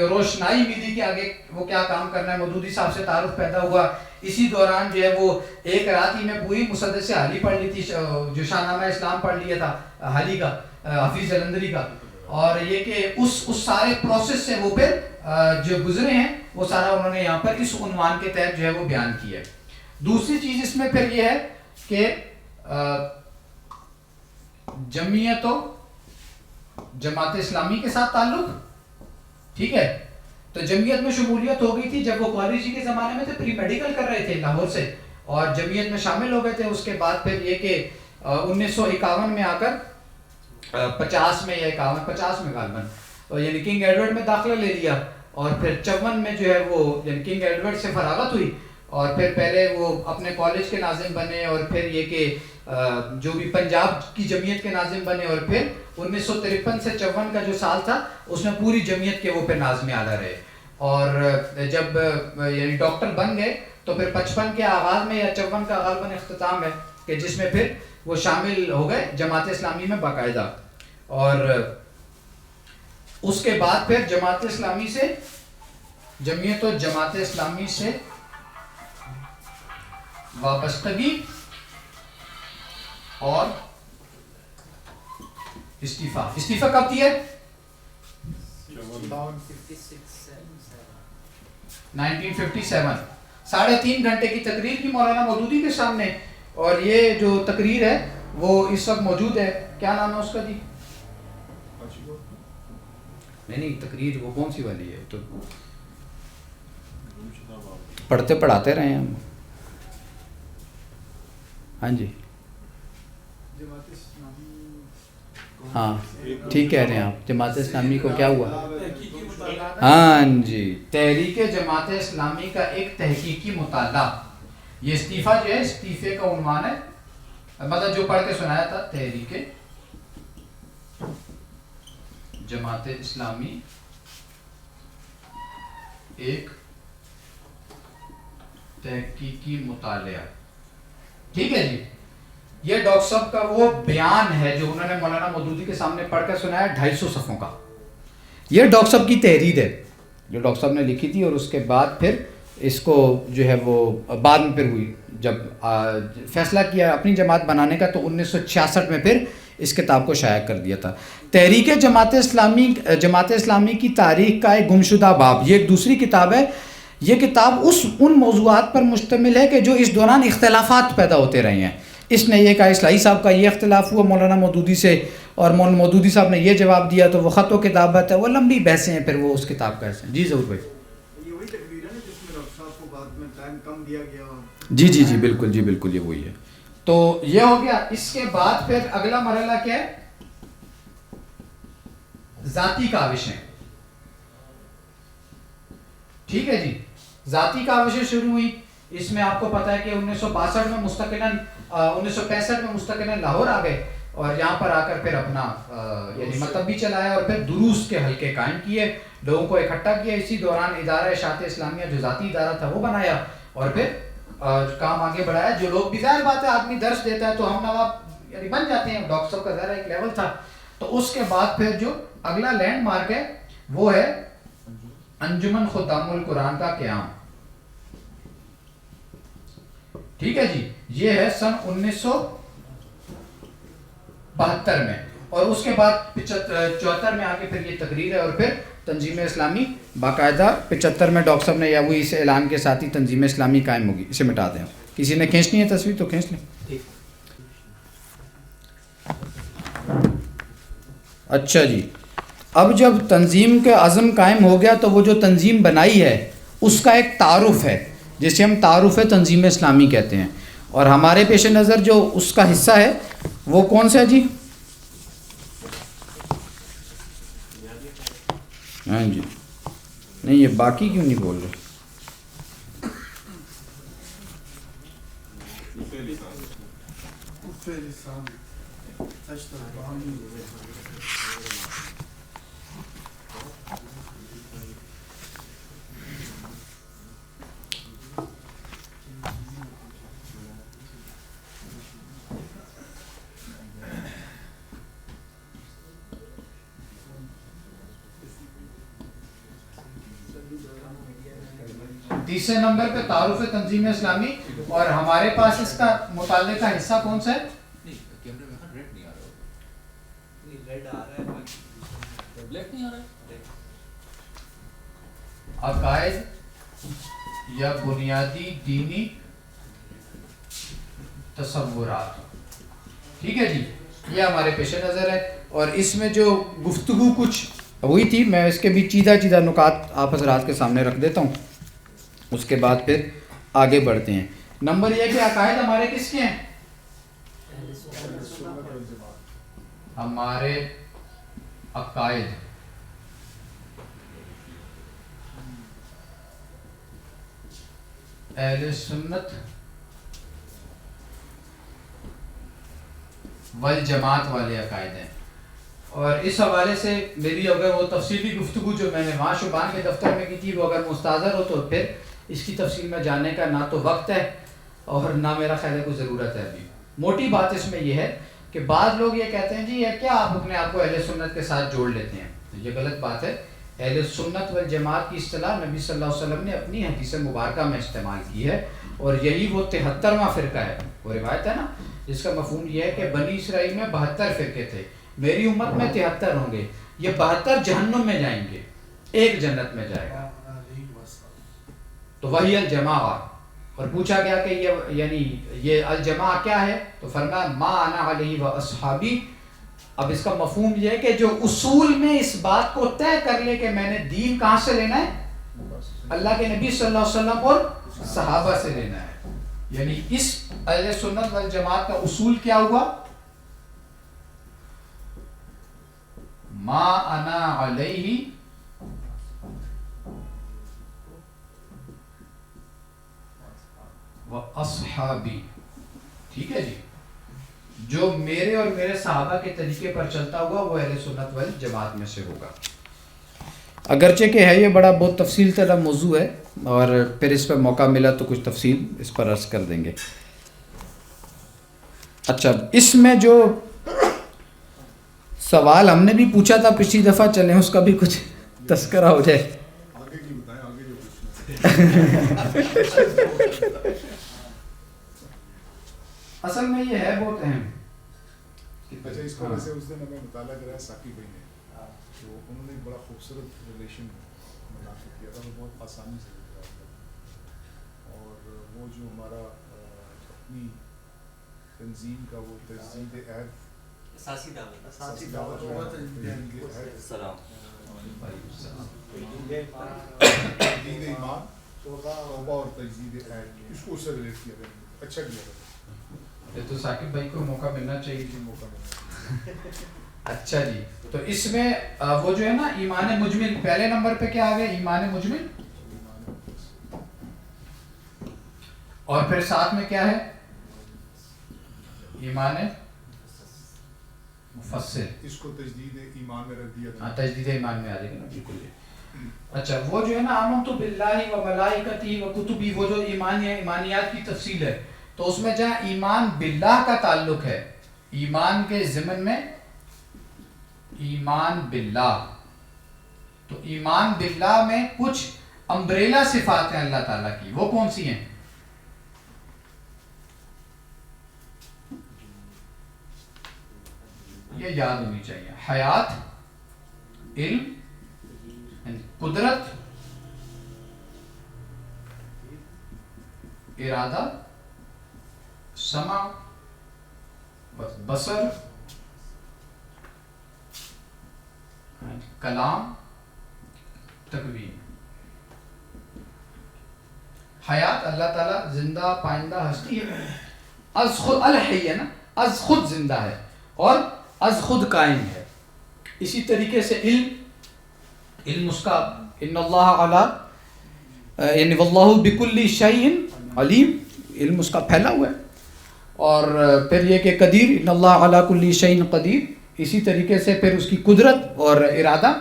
روشنائی ملی کہ آگے وہ کیا کام کرنا ہے. مودودی صاحب سے تعارف پیدا ہوا. اسی دوران جو ہے وہ ایک رات ہی میں پوری مسدس حالی پڑھ لی تھی, جو شاہنامہ اسلام پڑھ لیا تھا حالی کا, حفیظ جلندری کا. اور یہ کہ اس سارے پروسیس سے وہ پھر جو گزرے ہیں وہ سارا انہوں نے یہاں پر اس عنوان کے تحت جو ہے وہ بیان کیا ہے. دوسری چیز اس میں پھر یہ ہے کہ جمعیت و جماعت اسلامی کے ساتھ تعلق, ٹھیک ہے. تو جمعیت میں شمولیت ہو گئی تھی جب وہ قاری جی کے زمانے میں تھے, پری میڈیکل کر رہے تھے لاہور سے, اور جمعیت میں شامل ہو گئے تھے. اس کے بعد پھر یہ کہ 1951 میں آ کر 50 میں یا 50 میں غالباً یعنی کنگ ایڈورڈ میں داخلہ لے لیا, اور پھر 54 میں جو ہے وہ یعنی کنگ ایڈورڈ سے فراغت ہوئی, اور پھر پہلے وہ اپنے کالج کے ناظم بنے, اور پھر یہ کہ جو بھی پنجاب کی جمعیت کے ناظم بنے, اور پھر 1953 سے 54 کا جو سال تھا اس میں پوری جمعیت کے وہ پھر ناظم اعلیٰ رہے. اور جب یعنی ڈاکٹر بن گئے تو پھر 55 کے آغاز میں یا 54 کا غالباً اختتام ہے کہ جس میں پھر وہ شامل ہو گئے جماعت اسلامی میں باقاعدہ. اور اس کے بعد پھر جماعت اسلامی سے جمعیت و جماعت اسلامی سے وابستگی اور استعفیٰ کب دیا؟ 1957. 3.5 گھنٹے کی تقریر کی مولانا مودودی کے سامنے, اور یہ جو تقریر ہے وہ اس وقت موجود ہے. کیا نام ہے اس کا جی؟ نہیں تقریر وہ کون سی والی ہے؟ تو پڑھتے پڑھاتے رہے ہیں ہم. ہاں جی ہاں ٹھیک کہہ رہے ہیں آپ. جماعت اسلامی کو کیا ہوا؟ ہاں جی, تحریک جماعت اسلامی کا ایک تحقیقی مطالعہ. یہ استعفیٰ جو ہے استعفے کا عنوان ہے, مطلب جو پڑھ کے سنایا تھا, تحریک جماعت اسلامی ایک تحقیقی مطالعہ. ٹھیک ہے جی, یہ ڈاکٹر صاحب کا وہ بیان ہے جو انہوں نے مولانا مودودی کے سامنے پڑھ کر سنایا 250 صفحوں کا. یہ ڈاکٹر صاحب کی تحریر ہے جو ڈاکٹر صاحب نے لکھی تھی, اور اس کے بعد پھر اس کو جو ہے وہ بعد میں پھر ہوئی جب فیصلہ کیا اپنی جماعت بنانے کا, تو 1966 میں پھر اس کتاب کو شائع کر دیا تھا. تحریک جماعت اسلامی کی تاریخ کا ایک گمشدہ باب, یہ ایک دوسری کتاب ہے. یہ کتاب ان موضوعات پر مشتمل ہے کہ جو اس دوران اختلافات پیدا ہوتے رہے ہیں. اس نے یہ کہا اصلاحی صاحب کا یہ اختلاف ہوا مولانا مودودی سے, اور مولانا مودودی صاحب نے یہ جواب دیا, تو وہ خط و کتابت ہے, وہ لمبی بحثیں ہیں, پھر وہ اس کتاب کا حصہ. جی ضرور بھائی. یہ وہی تقریر ہے نا جس میں ڈاکٹر صاحب کو بعد میں ٹائم کم دیا گیا. جی جی جی بالکل, جی بالکل یہ وہی ہے. تو یہ ہو گیا. اس کے بعد پھر اگلا مرحلہ کیا ہے؟ ذاتی کاوشیں. ٹھیک ہے جی, ذاتی کاوشیں شروع ہوئی. اس میں آپ کو پتا ہے کہ 1962 میں مستقلاً 1965 میں مستقلاً لاہور آ گئے, اور یہاں پر آ کر پھر اپنا یعنی مکتب بھی چلایا, اور پھر دروس کے حلقے قائم کیے, لوگوں کو اکٹھا کیا. اسی دوران ادارہ اشاعت اسلامیہ جو ذاتی ادارہ تھا وہ بنایا, اور پھر کام آگے بڑھایا. جو لوگ بھی ظاہر بات ہے آدمی درس دیتا ہے تو ہم نواب یعنی بن جاتے ہیں, ڈاکٹر صاحب کا ظاہر ایک لیول تھا. تو اس کے بعد پھر جو اگلا لینڈ مارک ہے وہ ہے انجمن خدام القرآن کا قیام. ٹھیک ہے جی, یہ ہے سن 1972 میں, اور اس کے بعد 74 میں آگے پھر یہ تقریر ہے, اور پھر تنظیم اسلامی باقاعدہ 75 میں ڈاکٹر صاحب نے یا وہی اس اعلان کے ساتھ ہی تنظیم اسلامی قائم ہوگی. اسے مٹا دیں, کسی نے کھینچنی ہے تصویر تو کھینچ لیں. اچھا جی, اب جب تنظیم کے عزم قائم ہو گیا تو وہ جو تنظیم بنائی ہے اس کا ایک تعارف ہے جسے ہم تعارف تنظیم اسلامی کہتے ہیں، اور ہمارے پیش نظر جو اس کا حصہ ہے وہ کون سا ہے جی؟ ہاں جی، نہیں یہ باقی کیوں نہیں بول رہے؟ تیسرے نمبر پہ تعارف تنظیم اسلامی، اور ہمارے پاس اس کا مطالعے کا حصہ کون سا ہے؟ عقائد یا بنیادی دینی تصورات، ٹھیک ہے جی، یہ ہمارے پیش نظر ہے. اور اس میں جو گفتگو کچھ ہوئی تھی میں اس کے بھی چیدہ نکات آپ حضرات کے سامنے رکھ دیتا ہوں، اس کے بعد پھر آگے بڑھتے ہیں. نمبر یہ کہ عقائد ہمارے کس کے ہیں؟ ہمارے عقائد اہل سنت والجماعت والے عقائد ہیں. اور اس حوالے سے میری اگر وہ تفصیلی گفتگو جو میں نے وہاں شبان کے دفتر میں کی تھی وہ اگر مستحضر ہو تو پھر اس کی تفصیل میں جاننے کا نہ تو وقت ہے اور نہ میرا خیال ہے کوئی ضرورت ہے. ابھی موٹی بات اس میں یہ ہے کہ بعض لوگ یہ کہتے ہیں جی یہ کیا آپ اپنے آپ کو اہل سنت کے ساتھ جوڑ لیتے ہیں، تو یہ غلط بات ہے. اہل سنت والجماعت کی اصطلاح نبی صلی اللہ علیہ وسلم نے اپنی حدیث مبارکہ میں استعمال کی ہے، اور یہی وہ 73واں فرقہ ہے. وہ روایت ہے نا جس کا مفہوم یہ ہے کہ بنی اسرائیل میں 72 فرقے تھے، میری امت میں 73 ہوں گے، یہ 72 جہنم میں جائیں گے، ایک جنت میں جائے گا. تو وہی الجماع. اور پوچھا گیا کہ یہ یعنی یہ الجماع کیا ہے، تو فرمایا ما انا علیہ و اصحابی. اب اس کا مفہوم یہ ہے کہ جو اصول میں اس بات کو طے کر لے کہ میں نے دین کہاں سے لینا ہے، اللہ کے نبی صلی اللہ علیہ وسلم اور صحابہ سے لینا ہے. یعنی اس اہل سنت والجماعت کا اصول کیا ہوا؟ ما انا علیہ و اصحابی. ٹھیک ہے جی، جو میرے اور میرے صحابہ کے طریقے پر چلتا ہوا وہ اہل سنت والجماعت میں سے ہوگا. اگرچہ کہ ہے یہ بڑا بہت تفصیل طرح موضوع ہے، اور پھر اس پہ موقع ملا تو کچھ تفصیل اس پر عرض کر دیں گے. اچھا، اس میں جو سوال ہم نے بھی پوچھا تھا پچھلی دفعہ، چلیں اس کا بھی کچھ تذکرہ ہو جائے. آگے کی بتائیں، آگے جو پوچھنا ہے. اصل میں یہ ہے بہت اہم. اچھا، اس کو ویسے اس دن ہمیں مطالعہ کرایا ثاقب بھائی نے، تو انہوں نے ایک بڑا خوبصورت ریلیشن منعقد کیا تھا، وہ بہت آسانی سے گزرا تھا. اور وہ جو ہمارا اپنی تنظیم کا وہ تجدید عہد، اساسی دعوت، اساسی دعوت جو ہے، تجدید عہد، سلام، تجدید ایمان، توبہ اور تجدید عہد، اس کو اس سے ریلیٹ کیا گیا. اچھا کیا گیا. تو ثاقب بھائی کو موقع ملنا چاہیے یہ موقع ملا. اچھا جی، تو اس میں وہ جو ہے نا ایمان مجمل، پہلے نمبر پہ کیا آ گیا؟ ایمان مجمل. اور پھر ساتھ میں کیا ہے؟ ایمان مفصل. اس کو تجدید ایمان میں رکھ دیا تھا. ہاں، تجدید ایمان میں آ جائے گا نا، بالکل. اچھا، وہ جو ہے نا آمنت باللہ و ملائکتہ و کتبہ، وہ جو ایمانیات کی تفصیل ہے، تو اس میں جہاں ایمان باللہ کا تعلق ہے، ایمان کے ضمن میں ایمان باللہ، تو ایمان باللہ میں کچھ امبریلا صفات ہیں اللہ تعالیٰ کی. وہ کون سی ہیں؟ یہ یاد ہونی چاہیے. حیات، علم، قدرت، ارادہ، سمع، بصر، کلام، تکوین. حیات اللہ تعالیٰ زندہ پائندہ ہستی ہے، از خود الحی ہے نا، از خود زندہ ہے اور از خود قائم ہے. اسی طریقے سے علم اس کا ان اللہ علی یعنی واللہ بکل شیء علیم، علم اس کا پھیلا ہوا ہے. اور پھر یہ کہ قدیر، ان اللہ علی کل شیء قدیر، اسی طریقے سے پھر اس کی قدرت اور ارادہ،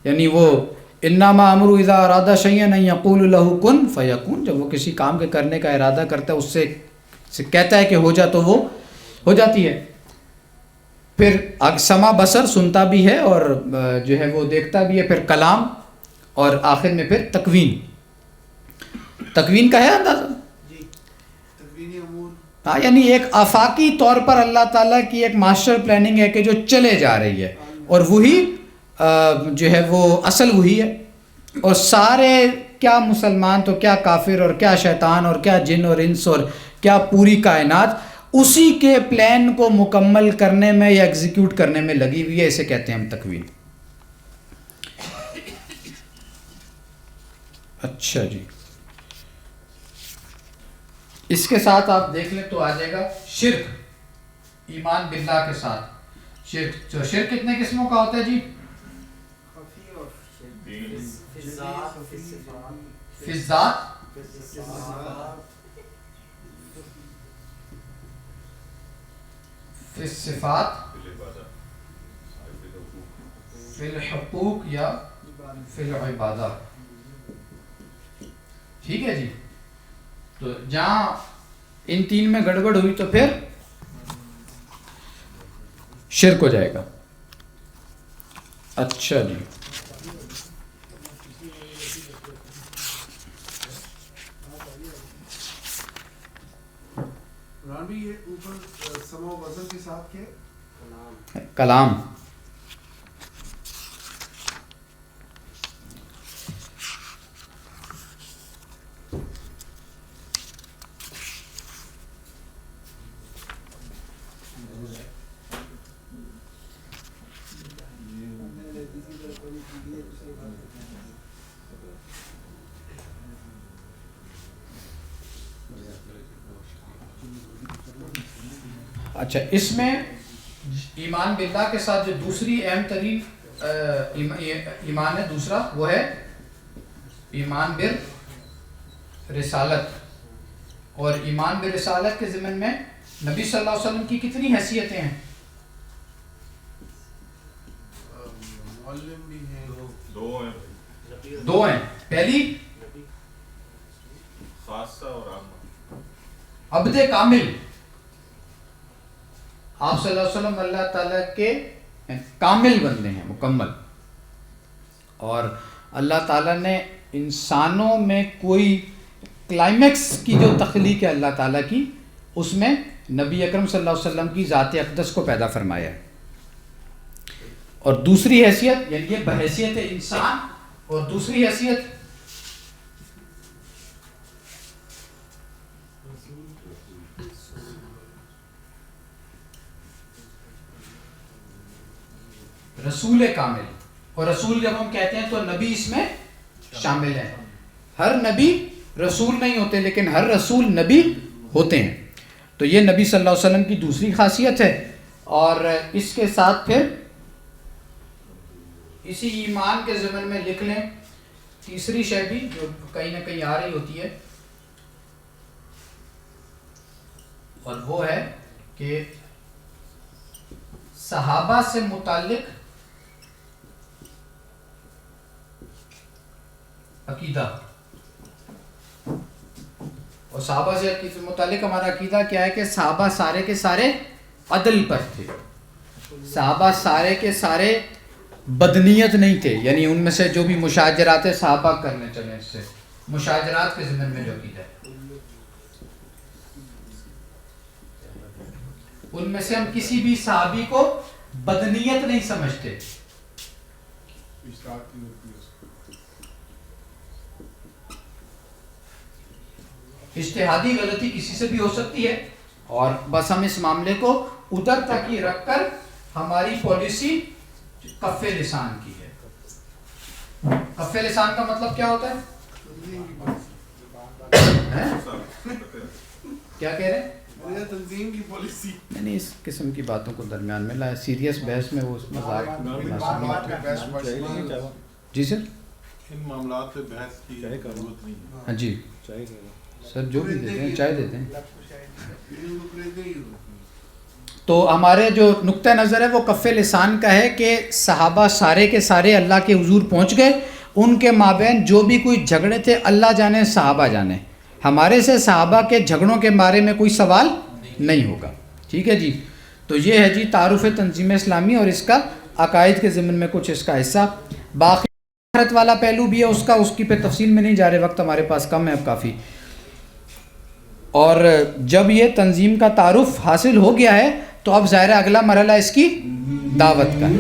یعنی وہ انما امرؤ اذا اراد شیئا ان یقول له کن فیکون، جب وہ کسی کام کے کرنے کا ارادہ کرتا ہے اس سے کہتا ہے کہ ہو جا تو وہ ہو جاتی ہے. پھر سمع بصر، سنتا بھی ہے اور جو ہے وہ دیکھتا بھی ہے. پھر کلام اور آخر میں پھر تکوین. تکوین کا ہے اندازہ؟ جی تکوینی امور. ہاں، یعنی ایک آفاقی طور پر اللہ تعالیٰ کی ایک ماسٹر پلاننگ ہے کہ جو چلے جا رہی ہے، اور وہی جو ہے وہ اصل وہی ہے. اور سارے کیا مسلمان تو کیا کافر اور کیا شیطان اور کیا جن اور انس اور کیا پوری کائنات اسی کے پلان کو مکمل کرنے میں یا ایگزیکیوٹ کرنے میں لگی ہوئی ہے. اسے کہتے ہیں ہم تکوین. اچھا جی، اس کے ساتھ آپ دیکھ لیں تو آ جائے گا شرک، ایمان باللہ کے ساتھ شرک. جو شرک کتنے قسموں کا ہوتا ہے جی؟ خفی اور فی الذات، فی الصفات، فی الحقوق یا فی العبادہ. ٹھیک ہے جی. تو جہاں ان تین میں گڑبڑ ہوئی تو پھر شرک ہو جائے گا. اچھا جی، رانوی یہ اوپر سما و وزن کے ساتھ کے کلام. اچھا، اس میں ایمان باللہ کے ساتھ جو دوسری اہم ترین ایمان ہے دوسرا، وہ ہے ایمان بالرسالت. اور ایمان بالرسالت کے ضمن میں نبی صلی اللہ علیہ وسلم کی کتنی حیثیتیں ہیں؟ معلم بھی ہیں، دو ہیں. پہلی خاصہ اور عامہ. عبد کامل. آپ صلی اللہ علیہ وسلم اللہ تعالیٰ کے کامل بندے ہیں، مکمل. اور اللہ تعالیٰ نے انسانوں میں کوئی کلائمیکس کی جو تخلیق ہے اللہ تعالیٰ کی، اس میں نبی اکرم صلی اللہ علیہ وسلم کی ذات اقدس کو پیدا فرمایا ہے. اور دوسری حیثیت، یعنی یہ بحیثیت انسان، اور دوسری حیثیت رسول کامل. اور رسول جب ہم کہتے ہیں تو نبی اس میں شامل ہیں. ہر نبی رسول نہیں ہوتے، لیکن ہر رسول نبی ہوتے ہیں. تو یہ نبی صلی اللہ علیہ وسلم کی دوسری خاصیت ہے. اور اس کے ساتھ پھر اسی ایمان کے ضمن میں لکھ لیں تیسری شے بھی جو کہیں نہ کہیں آ رہی ہوتی ہے، اور وہ ہے کہ صحابہ سے متعلق عقیدہ. اور صحابہ سے متعلق ہمارا عقیدہ کیا ہے کہ صحابہ سارے کے سارے عدل پر تھے. صحابہ سارے کے سارے بدنیت نہیں تھے، یعنی ان میں سے جو بھی مشاجرات صحابہ کرنے چلے، اس سے مشاجرات کے ضمن میں جو عقیدہ ہے، ان میں سے ہم کسی بھی صحابی کو بدنیت نہیں سمجھتے. اجتہاد کی ہوتی ہے اس کو. اجتہادی غلطی کسی سے بھی ہو سکتی ہے، اور بس ہم اس معاملے کو ادھر تک ہی رکھ کر ہماری پالیسی کف لسان کی ہے. کف لسان کا مطلب کیا ہوتا ہے؟ کیا کہہ رہے ہیں؟ تنظیم کی پالیسی. نہیں اس قسم کی باتوں کو درمیان میں لائے, سیریس بحث میں وہ مذاق. جی سر, ان معاملات پہ بحث کی ضرورت نہیں ہے. ہاں جی سر, جو بھی دیتے ہیں چائے دیتے ہیں. تو ہمارے جو نقطہ نظر ہے وہ کف لسان کا ہے کہ صحابہ سارے کے سارے اللہ کے حضور پہنچ گئے, ان کے مابین جو بھی کوئی جھگڑے تھے اللہ جانے صحابہ جانے, ہمارے سے صحابہ کے جھگڑوں کے بارے میں کوئی سوال نہیں ہوگا. ٹھیک ہے جی. تو یہ ہے جی تعارف تنظیم اسلامی اور اس کا عقائد کے ضمن میں کچھ اس کا حصہ. باقی آخرت والا پہلو بھی ہے اس کا, اس کی پہ تفصیل میں نہیں جا رہے, وقت ہمارے پاس کم ہے اب کافی. اور جب یہ تنظیم کا تعارف حاصل ہو گیا ہے تو اب ظاہر اگلا مرحلہ اس کی دعوت کا ہے.